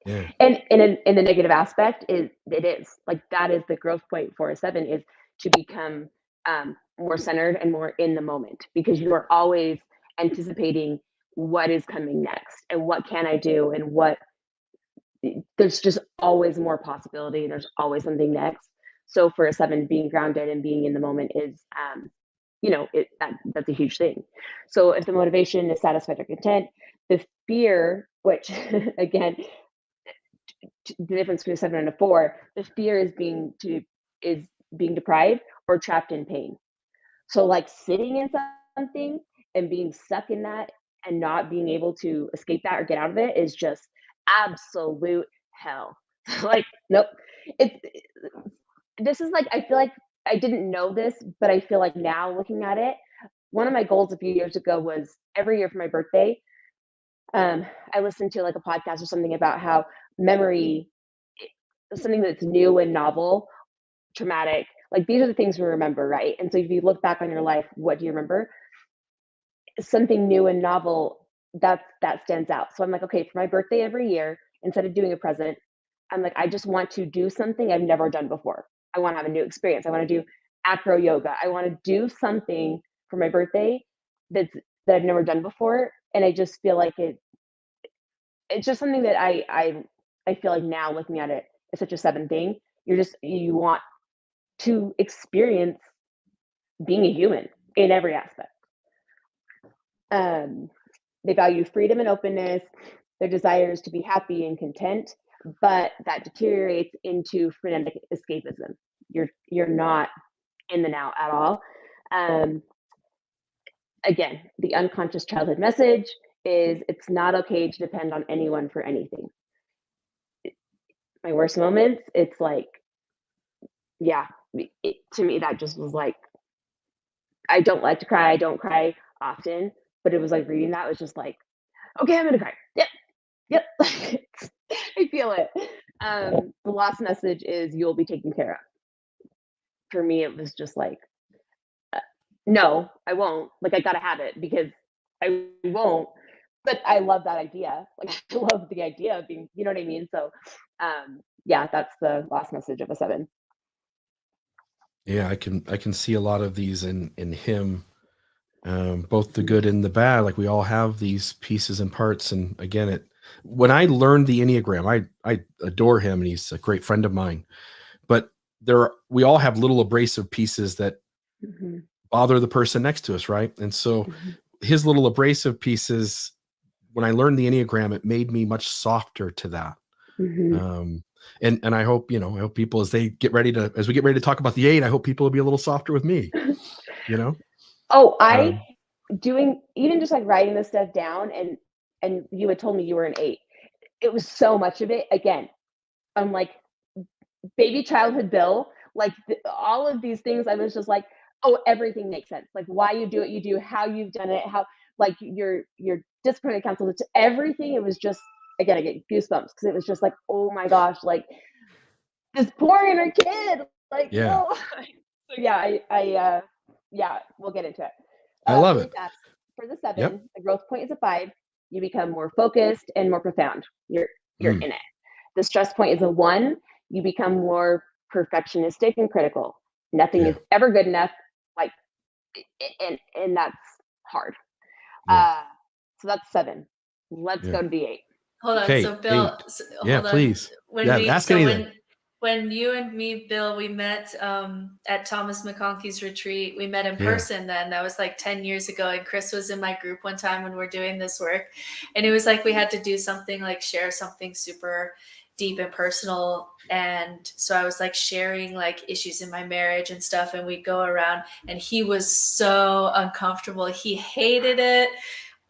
Yeah. And in the negative aspect it is like, that is the growth point for a 7, is to become more centered and more in the moment, because you are always anticipating what is coming next and what can I do, and there's just always more possibility. There's always something next. So for a 7, being grounded and being in the moment is, that's a huge thing. So if the motivation is satisfied or content, the fear, which again, the difference between a 7 and a 4, the fear is being deprived or trapped in pain. So like sitting in something and being stuck in that and not being able to escape that or get out of it is just absolute hell. Like, nope. This is like, I feel like I didn't know this, but I feel like now looking at it, one of my goals a few years ago was every year for my birthday, I listened to like a podcast or something about how memory is something that's new and novel, traumatic. Like, these are the things we remember, right? And so if you look back on your life, what do you remember? Something new and novel, that stands out. So I'm like, okay, for my birthday every year, instead of doing a present, I'm like, I just want to do something I've never done before. I want to have a new experience. I want to do acro yoga. I want to do something for my birthday that I've never done before. And I just feel like it's just something that I feel like now looking at it, it's such a 7 thing. You want to experience being a human in every aspect. They value freedom and openness. Their desire is to be happy and content, but that deteriorates into frenetic escapism. You're not in the now at all. Again, the unconscious childhood message is it's not okay to depend on anyone for anything. my worst moments, it's like, yeah, to me, that just was like, I don't like to cry. I don't cry often, but it was like reading that was just like, okay, I'm gonna cry. Yep, yep. I feel it. The last message is you'll be taken care of. For me, it was just like, no, I won't. Like, I gotta have it because I won't. But I love that idea. Like, I love the idea of being, you know what I mean? So, yeah, that's the last message of a 7. Yeah, I can see a lot of these in him, both the good and the bad. Like we all have these pieces and parts. And again, when I learned the Enneagram, I adore him and he's a great friend of mine. But we all have little abrasive pieces that Mm-hmm. bother the person next to us, right? And so his little abrasive pieces, when I learned the Enneagram, it made me much softer to that. Mm-hmm. And I hope, I hope people, as we get ready to talk about the 8, I hope people will be a little softer with me, Oh, doing even just like writing this stuff down, and you had told me you were an 8. It was so much of it. Again, I'm like baby childhood Bill, like all of these things. I was just like, oh, everything makes sense. Like why you do what you do, how you've done it, how like your disciplinary counsel, everything. It was just, again, I get goosebumps because it was just like, oh my gosh, like this poor inner kid, like Yeah. no. So yeah, yeah, we'll get into it. I love it. For the 7, Yep. the growth point is a 5. You become more focused and more profound. You're in it. The stress point is a 1. You become more perfectionistic and critical. Nothing is ever good enough. Like, and that's hard. Yeah. So that's 7. Let's go to the 8. Hold on. Okay, So Bill, 8. Please. Ask anything. When you and me, Bill, we met at Thomas McConkey's retreat, we met in person then. That was like 10 years ago. And Chris was in my group one time when we're doing this work. And it was like we had to do something like share something super deep and personal. And so I was like sharing like issues in my marriage and stuff. And we'd go around and he was so uncomfortable. He hated it.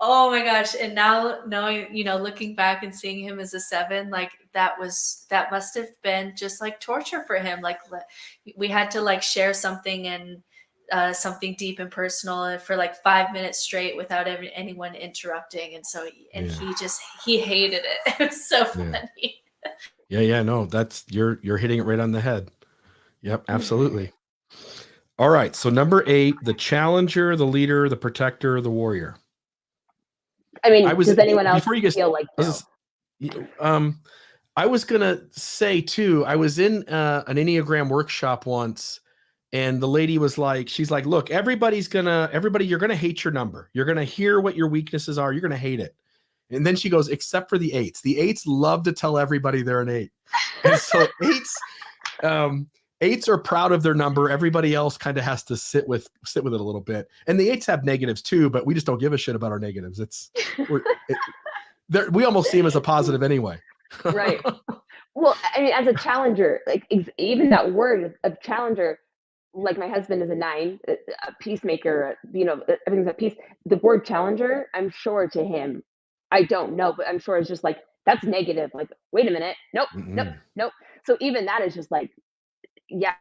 Oh my gosh. And now knowing, looking back and seeing him as a 7, like that must have been just like torture for him. Like we had to like share something and something deep and personal for like 5 minutes straight without anyone interrupting. And so, he hated it. It was so funny. Yeah. No, you're hitting it right on the head. Yep. Absolutely. All right. So number 8, the challenger, the leader, the protector, the warrior. I mean, does anyone else feel like I was going to say too, I was in an Enneagram workshop once and the lady was like, she's like, look, everybody, you're going to hate your number. You're going to hear what your weaknesses are. You're going to hate it. And then she goes, except for the 8s. The 8s love to tell everybody they're an 8. And so 8s are proud of their number. Everybody else kind of has to sit with it a little bit. And the 8s have negatives too, but we just don't give a shit about our negatives. We almost see them as a positive anyway. Right. Well, I mean, as a challenger, like even that word of challenger, like my husband is a 9, a peacemaker, everything's at peace. The word challenger, I'm sure to him, I don't know, but I'm sure it's just like, that's negative. Like, wait a minute. Nope. So even that is just like, yeah,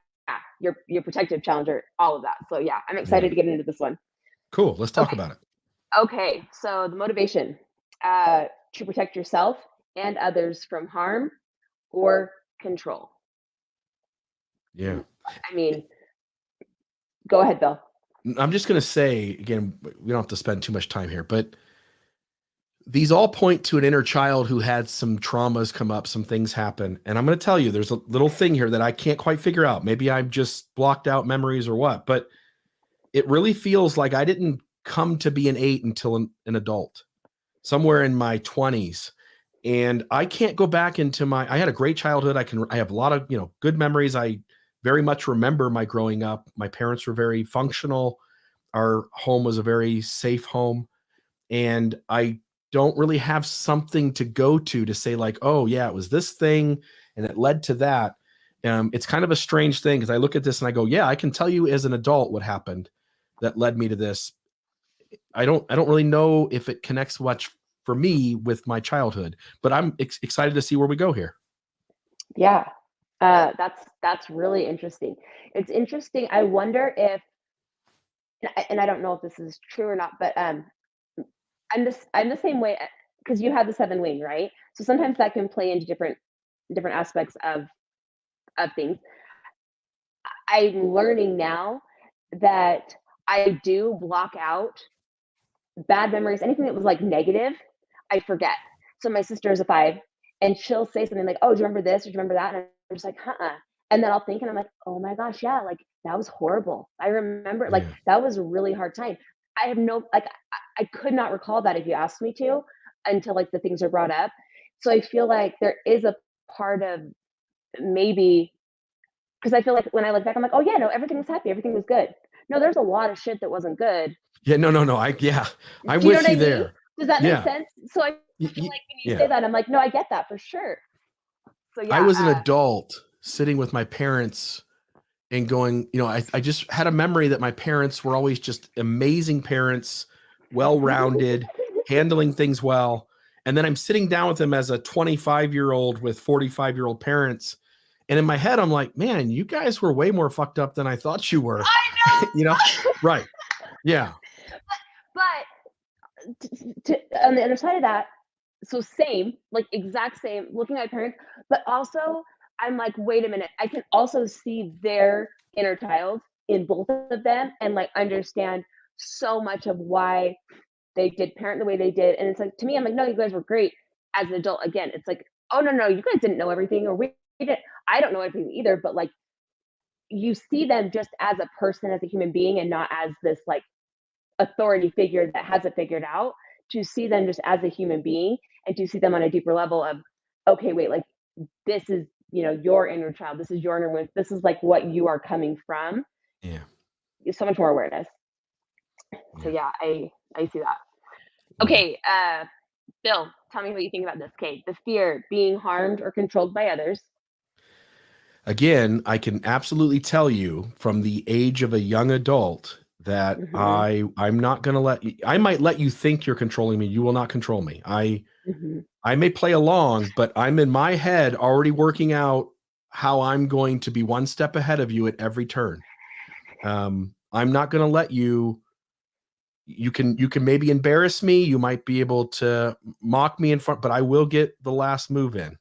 your protective challenger, all of that. So yeah, I'm excited to get into this one. Cool. Let's talk about it. Okay. So the motivation, to protect yourself and others from harm or control. Yeah. I mean, go ahead, Bill. I'm just going to say, again, we don't have to spend too much time here, but these all point to an inner child who had some traumas come up, some things happen. And I'm going to tell you, there's a little thing here that I can't quite figure out. Maybe I'm just blocked out memories or what, but it really feels like I didn't come to be an 8 until an adult, somewhere in my 20s. And I can't go back into I had a great childhood. I have a lot of, good memories. I very much remember my growing up. My parents were very functional. Our home was a very safe home. And I don't really have something to go to say like, oh yeah, it was this thing and it led to that. It's kind of a strange thing because I look at this and I go, yeah, I can tell you as an adult what happened that led me to this. I don't really know if it connects much for me with my childhood, but I'm excited to see where we go here. Yeah. That's really interesting. It's interesting. I wonder if, and I don't know if this is true or not, but I'm the same way because you have the 7 wing, right? So sometimes that can play into different aspects of things. I'm learning now that I do block out bad memories, anything that was like negative, I forget. So my sister is a 5, and she'll say something like, "Oh, do you remember this? Or do you remember that?" And I'm just like, "Uh-uh." And then I'll think, and I'm like, "Oh my gosh, yeah, like that was horrible. I remember, like Yeah. that was a really hard time." I have no, like, I could not recall that if you asked me to until like the things are brought up. So I feel like there is a part of maybe because I feel like when I look back, I'm like, "Oh yeah, no, everything was happy, everything was good." No, there's a lot of shit that wasn't good. Yeah. No. I'm Do you know with what I you mean? there. Does that make Yeah. sense? So I feel like when you Yeah. say that, I'm like, no, I get that for sure. So I yeah, was an adult sitting with my parents and going, I just had a memory that my parents were always just amazing parents, well-rounded, handling things well. And then I'm sitting down with them as a 25-year-old with 45-year-old parents. And in my head, I'm like, man, you guys were way more fucked up than I thought you were. I know. Right. Yeah. But on the other side of that, so same, like exact same, looking at my parents, but also I'm like, wait a minute, I can also see their inner child in both of them and like understand so much of why they did parent the way they did. And it's like, to me, I'm like, no, you guys were great as an adult. Again, it's like, oh, no, you guys didn't know everything, or we didn't. I don't know everything either, but like, you see them just as a person, as a human being, and not as this like authority figure that has it figured out. To see them just as a human being and to see them on a deeper level of, okay, wait, like this is, your inner child. This is your inner wound. This is like what you are coming from. Yeah. So much more awareness. So yeah, I see that. Okay, Bill, tell me what you think about this. Okay, the fear, being harmed or controlled by others. Again, I can absolutely tell you from the age of a young adult that I'm not going to let you, I might let you think you're controlling me. You will not control me. I may play along, but I'm in my head already working out how I'm going to be one step ahead of you at every turn. I'm not going to let you can maybe embarrass me. You might be able to mock me in front, but I will get the last move in.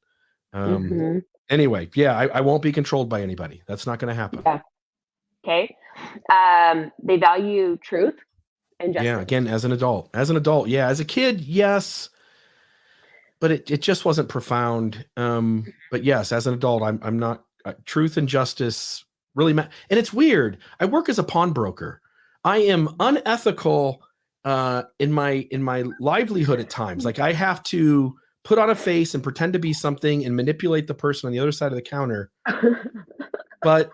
Anyway, yeah, I won't be controlled by anybody. That's not going to happen. Yeah. Okay. They value truth and justice. Yeah. Again, as an adult, yeah. As a kid, yes, but it just wasn't profound. But yes, as an adult, I'm not. Truth and justice really matter. And it's weird. I work as a pawnbroker. I am unethical in my livelihood at times. Like I have to put on a face and pretend to be something and manipulate the person on the other side of the counter. but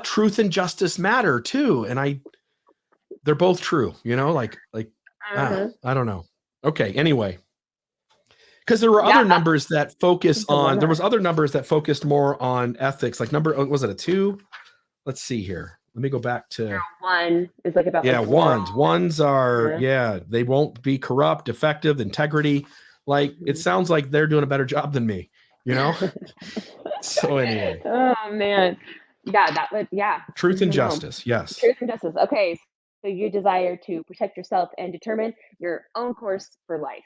truth and justice matter too. And they're both true, I don't know. Okay. Anyway, because there were other numbers that focus on, there was other numbers that focused more on ethics, like was it a 2? Let's see here. Let me go back to 1 is like about, ones are, they won't be corrupt, effective, integrity. Like it sounds like they're doing a better job than me, So anyway. Oh man. Yeah, that would, Truth and justice. Yes. Truth and justice. Okay. So you desire to protect yourself and determine your own course for life.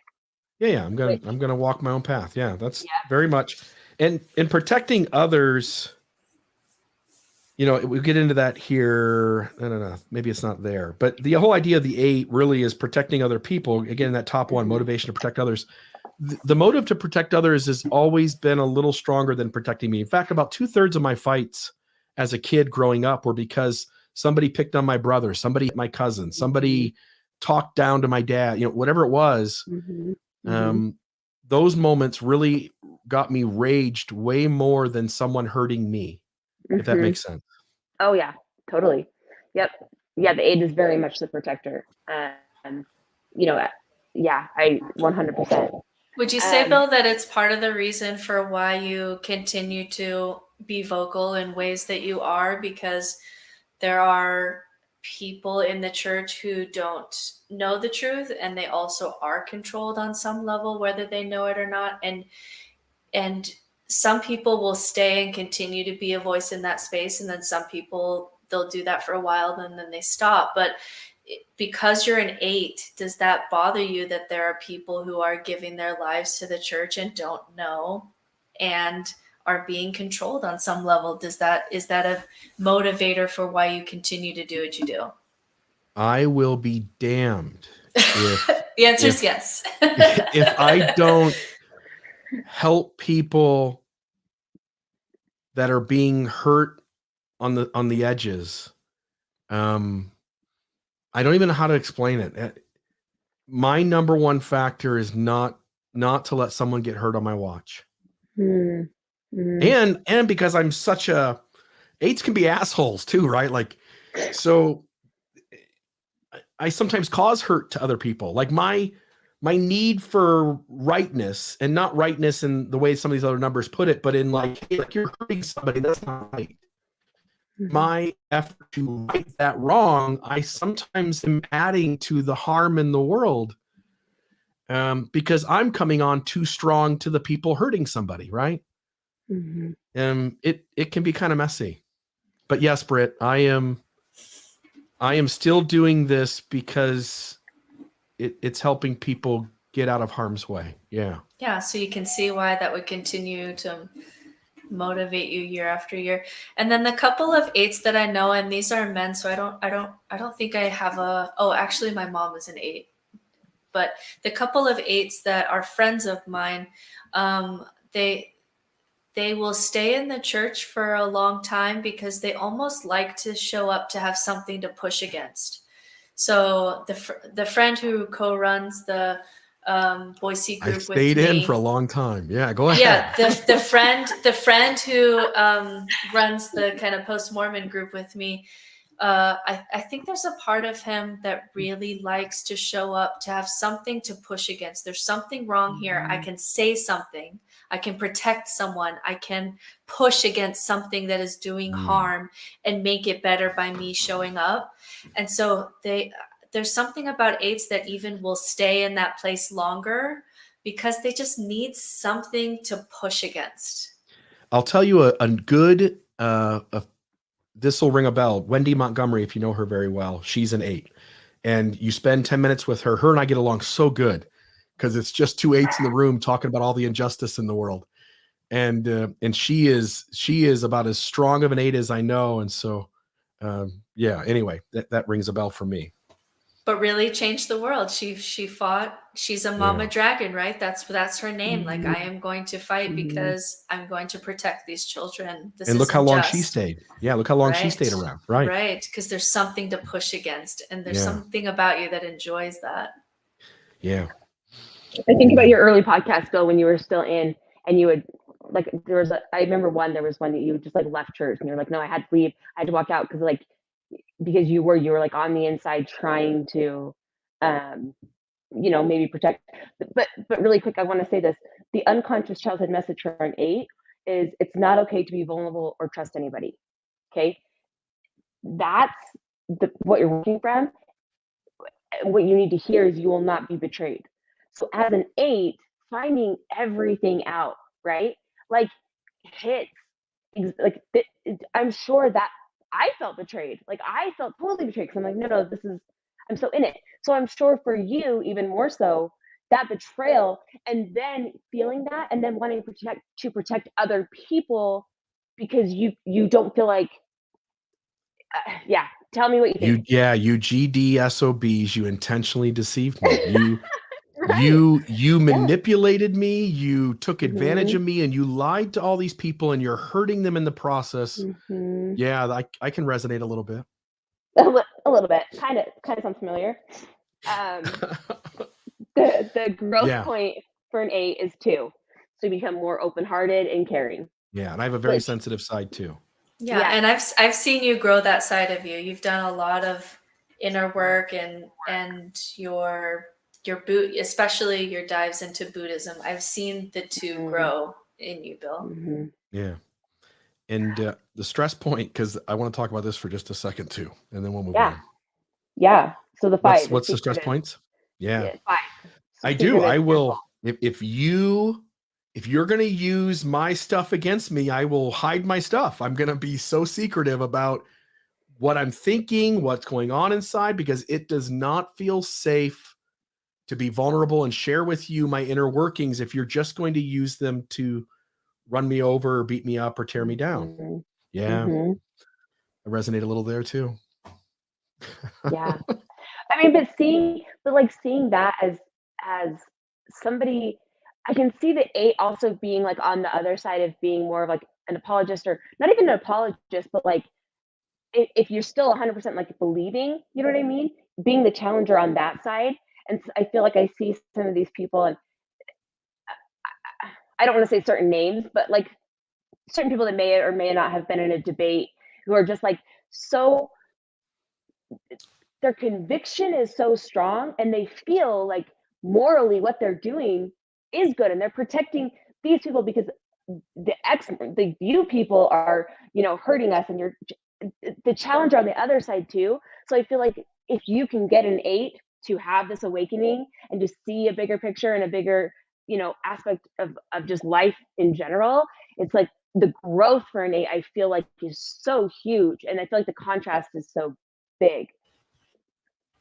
Yeah. I'm gonna walk my own path. Yeah, that's very much. And in protecting others, we get into that here. I don't know. Maybe it's not there, but the whole idea of the 8 really is protecting other people. Again, that top one, motivation to protect others. The motive to protect others has always been a little stronger than protecting me. In fact, about 2/3 of my fights as a kid growing up were because somebody picked on my brother, somebody, my cousin, somebody talked down to my dad, whatever it was. Those moments really got me raged way more than someone hurting me, if that makes sense. Oh yeah, totally. Yep. Yeah. The 8 is very much the protector. I 100%. Would you say, Bill, that it's part of the reason for why you continue to be vocal in ways that you are, because there are people in the church who don't know the truth, and they also are controlled on some level, whether they know it or not. And some people will stay and continue to be a voice in that space, and then some people, they'll do that for a while and then they stop. But because you're an 8, does that bother you that there are people who are giving their lives to the church and don't know and are being controlled on some level? Is that a motivator for why you continue to do what you do? I will be damned if the answer is yes. if I don't help people that are being hurt on the edges. I don't even know how to explain it. My number one factor is not to let someone get hurt on my watch. And because I'm such a 8s can be assholes too, right? Like, so I sometimes cause hurt to other people. Like my need for rightness, and not rightness in the way some of these other numbers put it, but in like, hey, like you're hurting somebody, that's not right. My effort to right that wrong, I sometimes am adding to the harm in the world, because I'm coming on too strong to the people hurting somebody, right? It can be kind of messy. But yes, Britt, I am still doing this because it's helping people get out of harm's way. Yeah. So you can see why that would continue to motivate you year after year. And then the couple of 8s that I know, and these are men, so I don't think I have actually my mom is an 8. But the couple of 8s that are friends of mine, they will stay in the church for a long time because they almost like to show up to have something to push against. So the friend who co-runs the Boise group with me. I stayed in for a long time. Yeah, go ahead. Yeah, the friend who runs the kind of post-Mormon group with me. I think there's a part of him that really likes to show up to have something to push against. There's something wrong here. I can say something. I can protect someone. I can push against something that is doing harm and make it better by me showing up. And so there's something about 8s that even will stay in that place longer because they just need something to push against. I'll tell you a good, this will ring a bell. Wendy Montgomery, if you know her very well, she's an 8. And you spend 10 minutes with her. Her and I get along so good because it's just 2 8s in the room talking about all the injustice in the world. And she is about as strong of an 8 as I know. And so, anyway, that rings a bell for me. But really changed the world. She fought. She's a mama dragon, right? That's her name. Like, I am going to fight because I'm going to protect these children. And look how long she stayed. Yeah, look how long she stayed around. Right. Right. Because there's something to push against, and there's something about you that enjoys that. Yeah. I think about your early podcast, Bill, when you were still in, and you would like I remember there was one that you just like left church, and you're like, no, I had to leave. I had to walk out because you were like on the inside trying to maybe protect, but really quick, I want to say this: the unconscious childhood message for an 8 is it's not okay to be vulnerable or trust anybody. Okay, that's what you're working from. What you need to hear is you will not be betrayed. So as an 8, finding everything out, right, like hits, like I'm sure that I felt betrayed. Like I felt totally betrayed because I'm like, no, I'm so in it. So I'm sure for you, even more so, that betrayal, and then feeling that, and then wanting to protect other people because you don't feel like, tell me what you think. You GD SOBs, you intentionally deceived me. You manipulated me, you took advantage of me, and you lied to all these people, and you're hurting them in the process. Yeah, I can resonate a little bit. A little bit. Kind of sounds familiar. The growth point for an 8 is 2. So you become more open-hearted and caring. Yeah, and I have a very sensitive side too. Yeah, and I've seen you grow that side of you. You've done a lot of inner work and your especially your dives into Buddhism. I've seen the 2 grow in you, Bill. Yeah. And the stress point, because I want to talk about this for just a second too, and then we'll move on. Yeah. So the 5. What's the stress points? Yeah. 5. I do. I will. If you if you're going to use my stuff against me, I will hide my stuff. I'm going to be so secretive about what I'm thinking, what's going on inside, because it does not feel safe to be vulnerable and share with you my inner workings if you're just going to use them to run me over or beat me up or tear me down. Yeah. I resonate a little there too. Yeah. I mean, but seeing that as somebody, I can see the 8 also being like on the other side of being more of like an apologist, or not even an apologist, but like if you're still 100% like believing, you know what I mean? Being the challenger on that side. And I feel like I see some of these people, and I don't want to say certain names, but like certain people that may or may not have been in a debate, who are just like so, their conviction is so strong, and they feel like morally what they're doing is good, and they're protecting these people because the you people are, hurting us, and you're the challenger on the other side too. So I feel like if you can get an 8 to have this awakening and to see a bigger picture and a bigger, aspect of just life in general, it's like the growth for an 8, I feel like, is so huge, and I feel like the contrast is so big.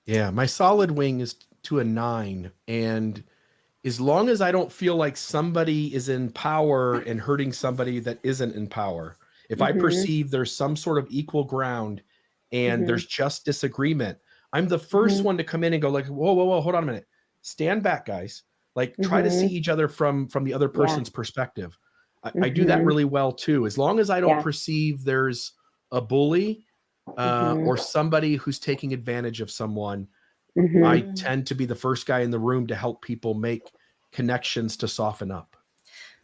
Yeah, my solid wing is to a 9, and as long as I don't feel like somebody is in power and hurting somebody that isn't in power, if I perceive there's some sort of equal ground and there's just disagreement, I'm the first one to come in and go like, whoa, hold on a minute. Stand back, guys. Like, try to see each other from the other person's perspective. I do that really well too. As long as I don't perceive there's a bully or somebody who's taking advantage of someone, I tend to be the first guy in the room to help people make connections to soften up.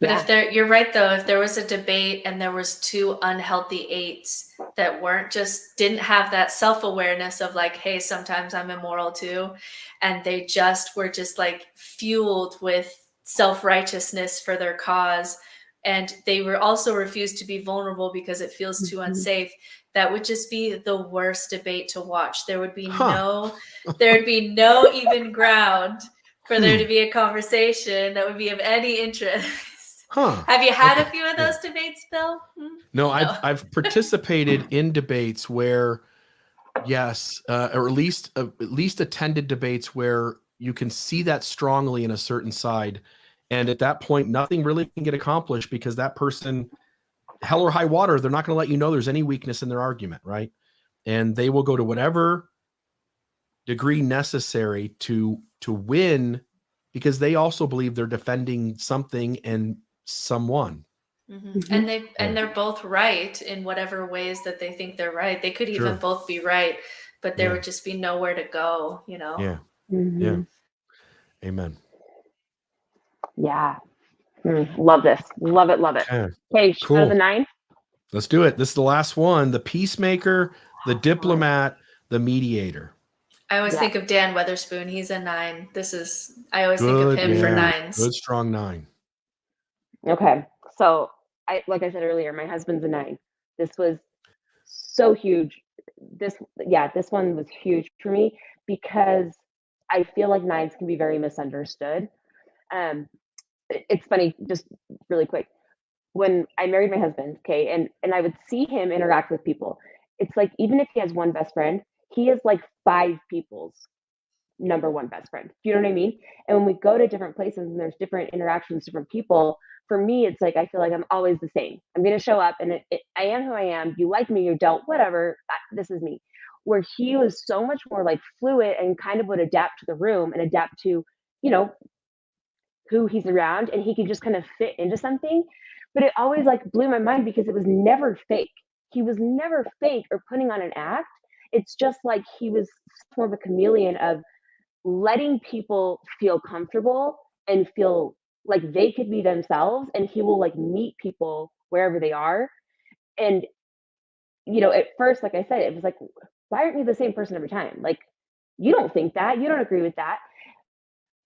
But you're right though, if there was a debate and there was 2 unhealthy 8s that didn't have that self-awareness of like, hey, sometimes I'm immoral too, and they were like fueled with self-righteousness for their cause, and they were also refused to be vulnerable because it feels too unsafe, that would just be the worst debate to watch. There would be no even ground for there to be a conversation that would be of any interest. Have you had a few of those debates, Bill? No, I've participated in debates where, yes, or at least attended debates where you can see that strongly in a certain side, and at that point, nothing really can get accomplished because that person, hell or high water, they're not going to let you know there's any weakness in their argument, right? And they will go to whatever degree necessary to win, because they also believe they're defending something and someone. And they're both right in whatever ways that they think they're right. They could even both be right, but there would just be nowhere to go, Yeah. Amen. Yeah. Love this. Love it. Okay, cool. The 9. Let's do it. This is the last one: the peacemaker, the diplomat, the mediator. I always think of Dan Weatherspoon. He's a 9. I always think of him for 9s. Good, strong 9. Okay. So like I said earlier, my husband's a 9. This was so huge. This one was huge for me because I feel like 9s can be very misunderstood. It's funny, just really quick. When I married my husband, okay, and I would see him interact with people, it's like, even if he has one best friend, he is like 5 people's number one best friend. Do you know what I mean? And when we go to different places and there's different interactions, different people, for me, it's like, I feel like I'm always the same. I'm going to show up and I am who I am. You like me, you don't, whatever. This is me. Where he was so much more like fluid and kind of would adapt to the room and adapt to, who he's around, and he could just kind of fit into something. But it always like blew my mind because it was never fake. He was never fake or putting on an act. It's just like he was more of a chameleon of letting people feel comfortable and feel like they could be themselves, and he will like meet people wherever they are. And at first, like I said, it was like, why aren't you the same person every time? Like, you don't think that, you don't agree with that.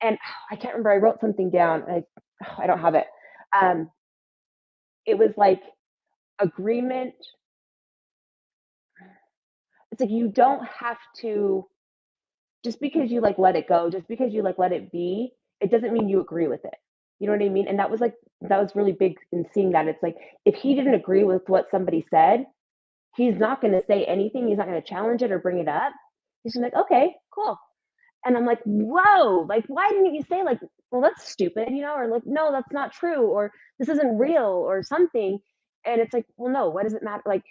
And I can't remember, I wrote something down. I don't have it. It was like agreement. It's like, you don't have to, just because you like let it go, just because you like let it be, it doesn't mean you agree with it. You know what I mean? And that was really big in seeing that. It's like, if he didn't agree with what somebody said, he's not going to say anything. He's not going to challenge it or bring it up. He's just like, okay, cool. And I'm like, whoa, like, why didn't you say, like, well, that's stupid, or like, no, that's not true, or this isn't real, or something. And it's like, well, no, what does it matter? Like,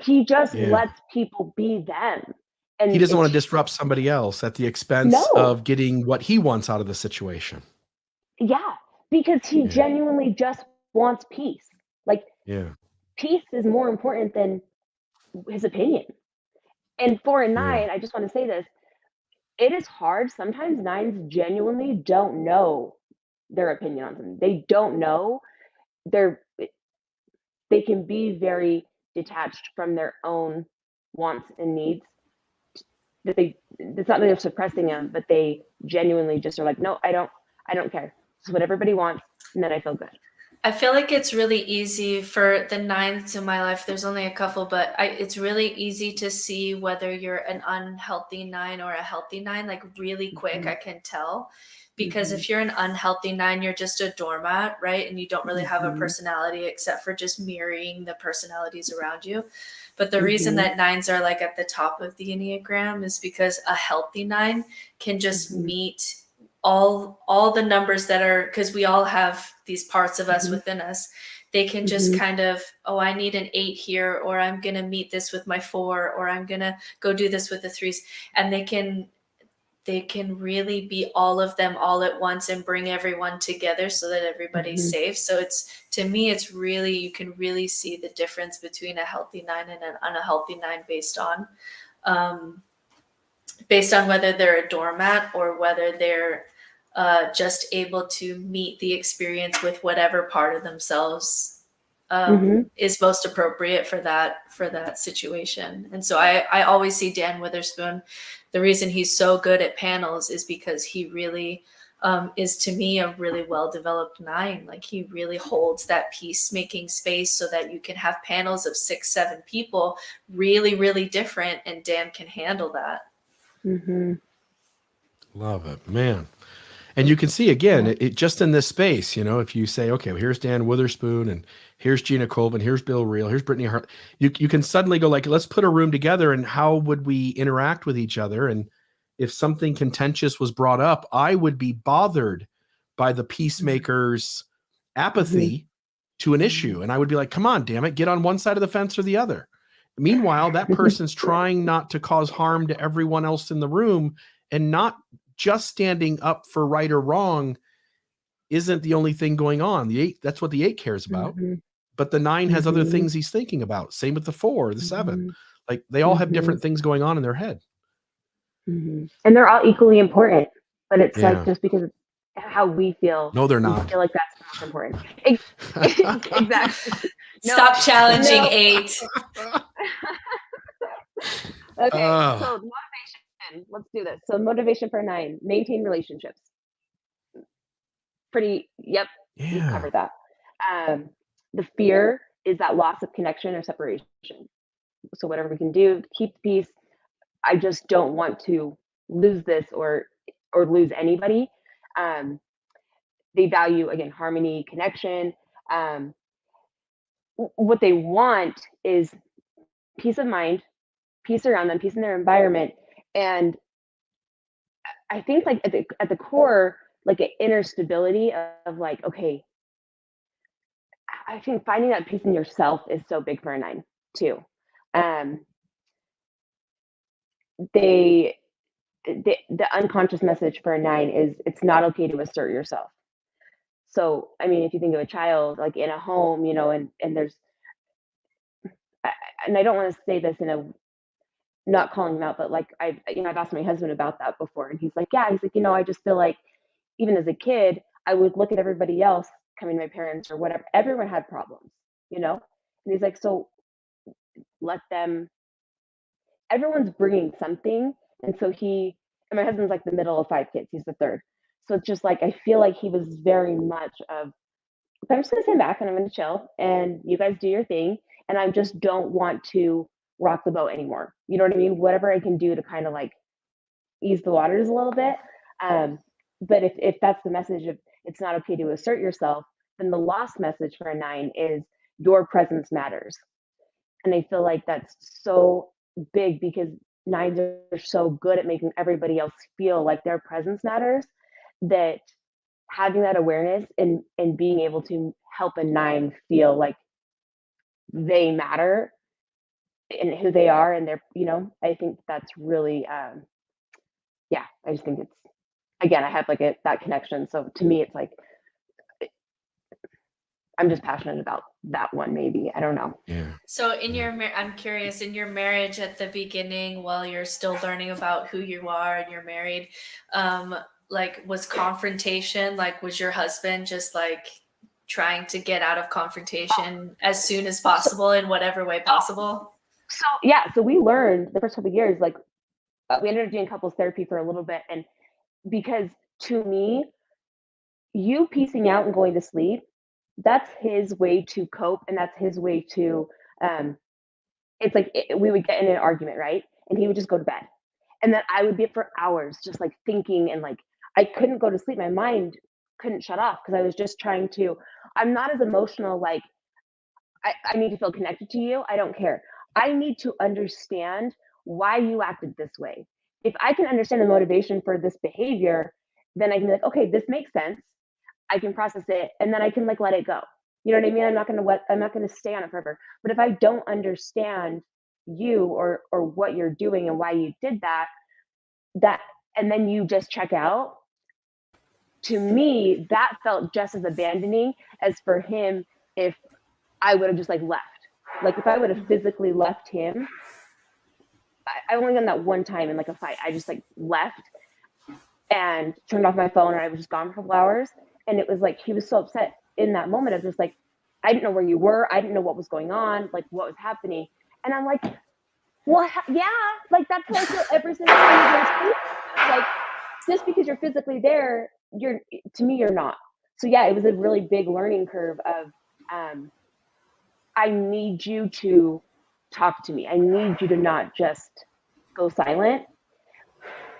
he just lets people be them. And he doesn't want to disrupt somebody else at the expense of getting what he wants out of the situation. Yeah, because he genuinely just wants peace. Like, peace is more important than his opinion. And for a 9, I just want to say this, it is hard. Sometimes 9s genuinely don't know their opinion on something. They don't know. They can be very detached from their own wants and needs. It's not that they're suppressing them, but they genuinely just are like, no, I don't care. It's what everybody wants, and then I feel good. I feel like it's really easy for the 9s in my life. There's only a couple, but it's really easy to see whether you're an unhealthy 9 or a healthy 9, like really quick. I can tell, because if you're an unhealthy 9, you're just a doormat, right? And you don't really have a personality except for just mirroring the personalities around you. But the reason that 9s are like at the top of the Enneagram is because a healthy 9 can just meet all the numbers that are, because we all have these parts of us within us. They can just kind of, oh, I need an 8 here, or I'm going to meet this with my 4, or I'm going to go do this with the 3s. And they can really be all of them all at once and bring everyone together so that everybody's safe. So to me, it's really, you can really see the difference between a healthy 9 and an unhealthy 9 based on whether they're a doormat or whether they're just able to meet the experience with whatever part of themselves is most appropriate for that situation. And so I always see Dan Witherspoon, the reason he's so good at panels is because he really is, to me, a really well-developed 9. Like, he really holds that peacemaking space so that you can have panels of 6, 7 people, really, really different, and Dan can handle that. Love it, man. And you can see, again, it just in this space, if you say, okay, well, here's Dan Witherspoon, and here's Gina Colvin, here's Bill Reel, here's Brittany Hart, you can suddenly go like, let's put a room together, and how would we interact with each other? And if something contentious was brought up, I would be bothered by the peacemaker's apathy to an issue. And I would be like, come on, damn it, get on one side of the fence or the other. Meanwhile, that person's trying not to cause harm to everyone else in the room, and not just standing up for right or wrong isn't the only thing going on. The 8, that's what the 8 cares about. But the 9 has other things he's thinking about. Same with the 4, the 7. Like, they all have different things going on in their head. And they're all equally important, but it's like, just because of how we feel. No, they're not. We feel like that's the most important. Exactly. Stop challenging 8. Okay, so motivation. Let's do this. So motivation for 9, maintain relationships. We covered that. The fear is that loss of connection or separation. So whatever we can do to keep the peace. I just don't want to lose this or lose anybody. They value, again, harmony, connection. What they want is peace of mind, peace around them, peace in their environment. And I think, like, at the core, like, an inner stability of like, okay, I think finding that peace in yourself is so big for a 9 too. The unconscious message for a 9 is it's not okay to assert yourself. So, I mean, if you think of a child, like, in a home, and there's, and I don't want to say this in a, not calling him out, but like, I've asked my husband about that before, and he's like, I just feel like, even as a kid, I would look at everybody else coming to my parents or whatever, everyone had problems, and he's like, so let them, everyone's bringing something. And so and my husband's like the middle of 5 kids, he's the third. So it's just like, I feel like he was very much of, I'm just gonna stand back and I'm gonna chill and you guys do your thing. And I just don't want to rock the boat anymore. You know what I mean? Whatever I can do to kind of like ease the waters a little bit. But if that's the message of, it's not okay to assert yourself, then the lost message for a 9 is your presence matters. And I feel like that's so big because 9s are so good at making everybody else feel like their presence matters, that having that awareness and being able to help a 9 feel like they matter and who they are and they're, I think that's really, yeah, I just think it's, again, I have like that connection. So to me, it's like, I'm just passionate about that one, maybe. I don't know. Yeah. So I'm curious, in your marriage at the beginning, while you're still learning about who you are and you're married, like was confrontation, like was your husband just like trying to get out of confrontation as soon as possible in whatever way possible? So, yeah, so we learned the first couple of years, like we ended up doing couples therapy for a little bit. And because to me, you piecing out and going to sleep, that's his way to cope. And that's his way to, it's like we would get in an argument, right? And he would just go to bed. And then I would be up for hours just like thinking and like I couldn't go to sleep. My mind couldn't shut off because I was just trying to, I'm not as emotional, like I need to feel connected to you. I don't care. I need to understand why you acted this way. If I can understand the motivation for this behavior, then I can be like, okay, this makes sense. I can process it and then I can like let it go. You know what I mean? I'm not gonna stay on it forever. But if I don't understand you or what you're doing and why you did that, and then you just check out, to me, that felt just as abandoning as for him if I would have just like left. Like if I would have physically left him, I've only done that one time in like a fight. I just like left and turned off my phone and I was just gone for a couple hours. And it was like, he was so upset in that moment of just like, I didn't know where you were. I didn't know what was going on, like what was happening. And I'm like, well, yeah, like that's how I feel every single time you go to sleep. Like just because you're physically there, to me, you're not. So yeah, it was a really big learning curve of, I need you to talk to me. I need you to not just go silent,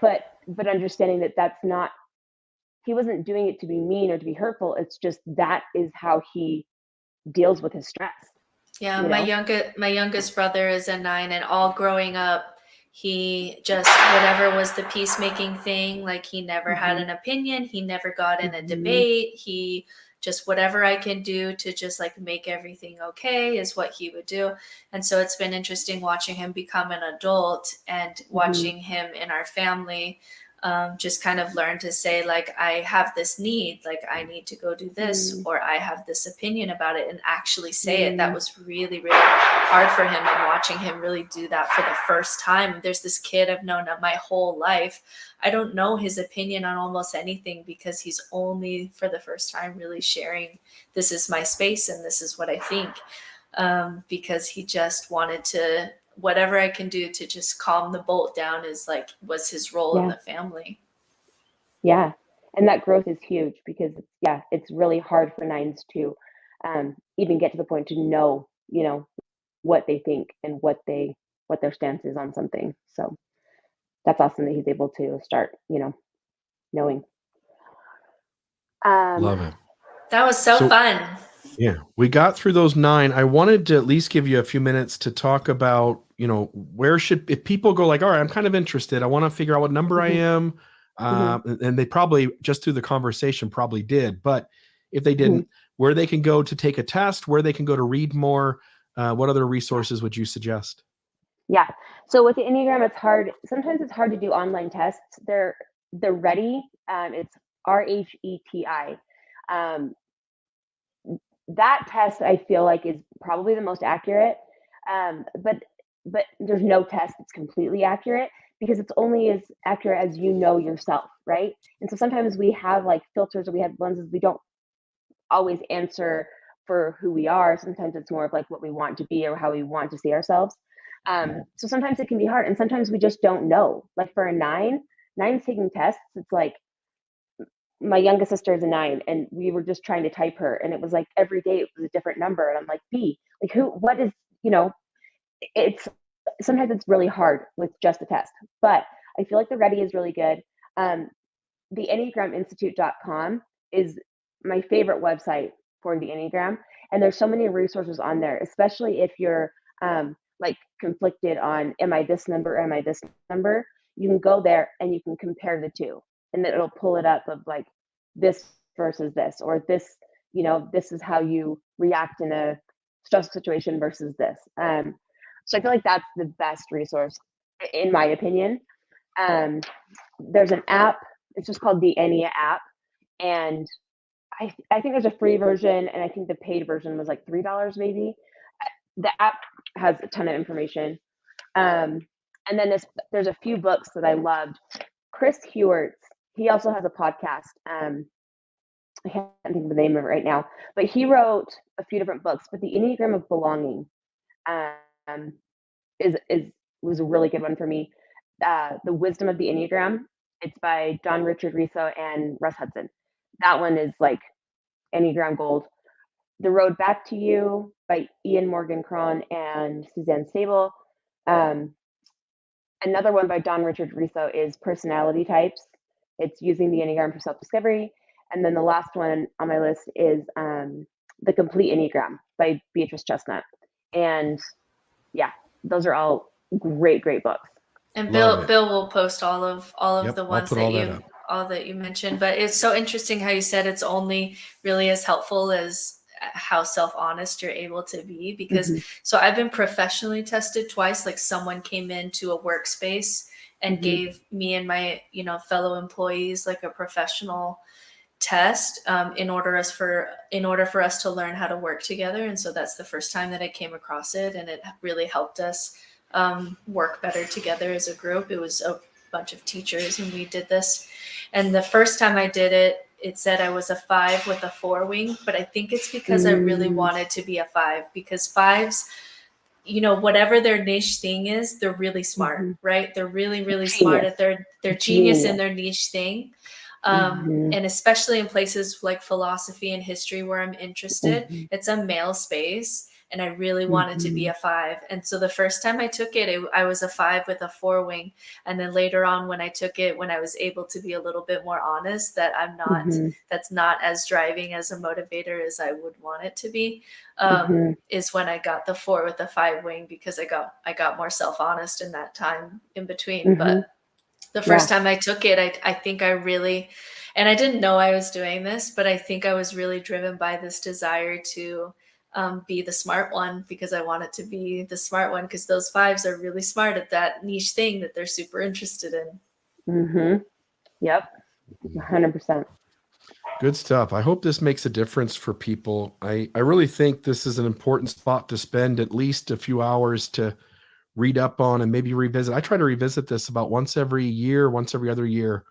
but understanding that that's not, he wasn't doing it to be mean or to be hurtful. It's just that is how he deals with his stress. Yeah, my youngest brother is a 9, and all growing up, he just, whatever was the peacemaking thing, like he never had an opinion. He never got in a debate. He just, whatever I can do to just like make everything okay is what he would do. And so it's been interesting watching him become an adult and watching him in our family just kind of learn to say, like, I have this need, like I need to go do this, or I have this opinion about it, and actually say it. That was really, really hard for him, and watching him really do that for the first time. There's this kid I've known my whole life. I don't know his opinion on almost anything because he's only for the first time really sharing, this is my space and this is what I think, because he just wanted to, whatever I can do to just calm the bolt down was his role in the family. Yeah. And that growth is huge because it's really hard for 9s to even get to the point to know, what they think and what their stance is on something. So that's awesome that he's able to start, knowing. Love it. That was so fun. Yeah, we got through those 9. I wanted to at least give you a few minutes to talk about, if people go like, all right, I'm kind of interested, I want to figure out what number I am. And they probably just through the conversation probably did, but if they didn't, where they can go to take a test, where they can go to read more, what other resources would you suggest? Yeah. So with the Enneagram, it's hard. Sometimes it's hard to do online tests. They're ready. It's RHETI. That test I feel like is probably the most accurate. But there's no test that's completely accurate because it's only as accurate as you know yourself, right? And so sometimes we have like filters or we have lenses we don't always answer for who we are. Sometimes it's more of like what we want to be or how we want to see ourselves. So sometimes it can be hard and sometimes we just don't know. Like for a 9's taking tests, it's like my youngest sister is a 9 and we were just trying to type her and it was like every day it was a different number and I'm like, B, like what is, it's sometimes it's really hard with just a test, but I feel like the Ready is really good. The EnneagramInstitute.com is my favorite website for the Enneagram. And there's so many resources on there, especially if you're like conflicted on, am I this number, am I this number? You can go there and you can compare the two, and then it'll pull it up of like this versus this, or this, you know, this is how you react in a stressful situation versus this. So I feel like that's the best resource, in my opinion. There's an app, it's just called the EnneaApp, and I think there's a free version, and I think the paid version was like $3 maybe. The app has a ton of information. And then there's a few books that I loved. Chris Heuertz, he also has a podcast. I can't think of the name of it right now, but he wrote a few different books. But the Enneagram of Belonging was a really good one for me. The Wisdom of the Enneagram. It's by Richard Riso and Russ Hudson. That one is like Enneagram gold. The Road Back to You by Morgan Cron and Suzanne Stabile. Another one by Richard Riso is Personality Types. It's using the Enneagram for self-discovery. And then the last one on my list is The Complete Enneagram by Beatrice Chestnut. And yeah, those are all great books. And Bill will post all of the ones that you mentioned. But it's so interesting how you said it's only really as helpful as how self-honest you're able to be, because so I've been professionally tested twice. Like someone came into a workspace and gave me and my fellow employees like a professional test in order for us to learn how to work together. And so that's the first time that I came across it, and it really helped us work better together as a group. It was a bunch of teachers and we did this, and the first time I did it, it said I was a 5 with a 4 wing, but I think it's because I really wanted to be a 5, because 5s, whatever their niche thing is, they're really smart, right? They're really smart at their genius in their niche thing. And especially in places like philosophy and history where I'm interested, it's a male space, and I really wanted to be a 5. And so the first time I took it, I was a 5 with a 4 wing. And then later on when I took it, when I was able to be a little bit more honest that I'm not, that's not as driving as a motivator as I would want it to be, is when I got the 4 with the 5 wing, because I got more self-honest in that time in between. But the first time I took it, I think I really, and I didn't know I was doing this, but I think I was really driven by this desire to be the smart one, because I wanted to be the smart one, because those 5s are really smart at that niche thing that they're super interested in. Yep. 100%. Good stuff. I hope this makes a difference for people. I really think this is an important spot to spend at least a few hours to read up on and maybe revisit. I try to revisit this about once every year, once every other year,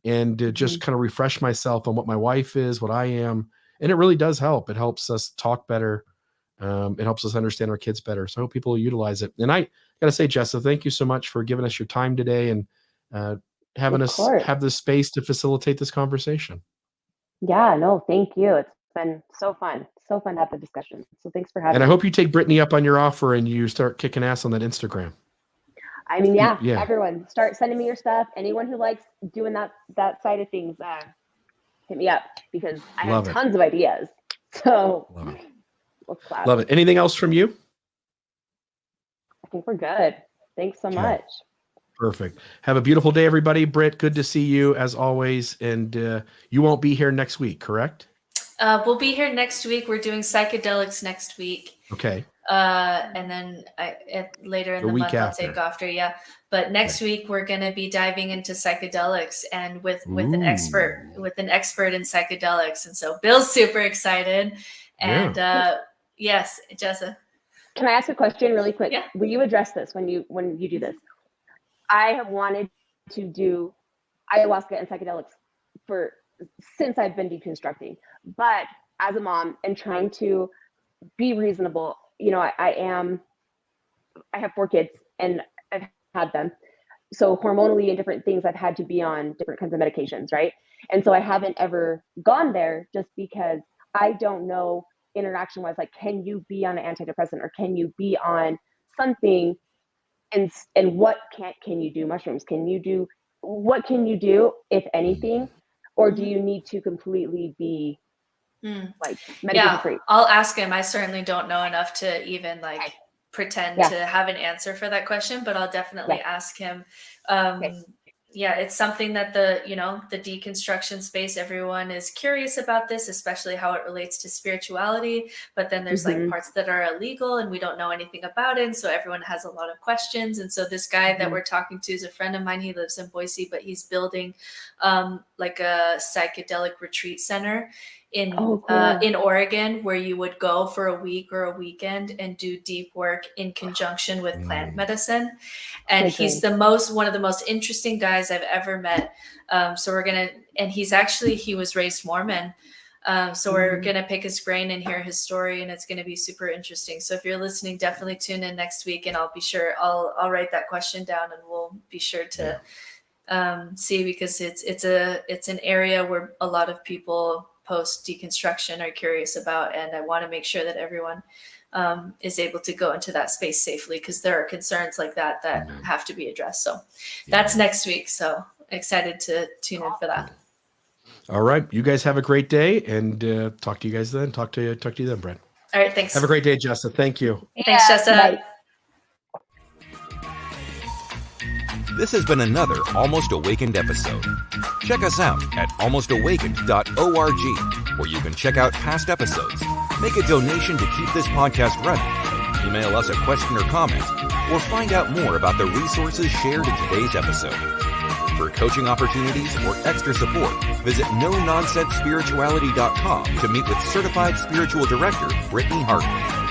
and to just kind of refresh myself on what my wife is, what I am. And it really does help. It helps us talk better. It helps us understand our kids better. So I hope people will utilize it. And I got to say, Jessa, thank you so much for giving us your time today and having us have this space to facilitate this conversation. Yeah, no, thank you. It's been so fun. So fun to have the discussion. So thanks for having me. And I hope you take Brittany up on your offer and you start kicking ass on that Instagram. I mean, yeah. Everyone start sending me your stuff. Anyone who likes doing that side of things, hit me up, because I have tons of ideas. So love it. Anything else from you? I think we're good. Thanks so much. Perfect. Have a beautiful day, everybody. Britt, good to see you as always. And you won't be here next week, correct? We'll be here next week. We're doing psychedelics next week. Okay. And then later in the month I'll take after. Yeah. But next week we're going to be diving into psychedelics, and with an expert in psychedelics. And so Bill's super excited. And yes, Jessa. Can I ask a question really quick? Yeah. Will you address this when you do this? I have wanted to do ayahuasca and psychedelics since I've been deconstructing, but as a mom and trying to be reasonable, I have 4 kids and I've had them. So hormonally and different things, I've had to be on different kinds of medications, right? And so I haven't ever gone there, just because I don't know interaction wise, like, can you be on an antidepressant, or can you be on something, and what can you do? Mushrooms, what can you do, if anything? Or do you need to completely be like medically for free. I'll ask him. I certainly don't know enough to even like Okay. pretend Yeah. to have an answer for that question, but I'll definitely ask him. Yeah, it's something that the deconstruction space, everyone is curious about this, especially how it relates to spirituality. But then there's like parts that are illegal and we don't know anything about it. And so everyone has a lot of questions. And so this guy that we're talking to is a friend of mine. He lives in Boise, but he's building like a psychedelic retreat center in Oregon, where you would go for a week or a weekend and do deep work in conjunction with plant medicine. And he's one of the most interesting guys I've ever met. So he was raised Mormon. So we're going to pick his brain and hear his story, and it's going to be super interesting. So if you're listening, definitely tune in next week, and I'll write that question down, and we'll be sure to see, because it's an area where a lot of people post deconstruction are curious about, and I want to make sure that everyone is able to go into that space safely, because there are concerns like that have to be addressed. So that's next week. So excited to tune in for that. All right. You guys have a great day, and talk to you guys then. Talk to you then, Brent. All right. Thanks. Have a great day, Jessa. Thank you. Thanks, Jessa. Bye. This has been another Almost Awakened episode. Check us out at almostawakened.org, where you can check out past episodes, make a donation to keep this podcast running, email us a question or comment, or find out more about the resources shared in today's episode. For coaching opportunities or extra support, visit NoNonsenseSpirituality.com to meet with Certified Spiritual Director Brittany Hartley.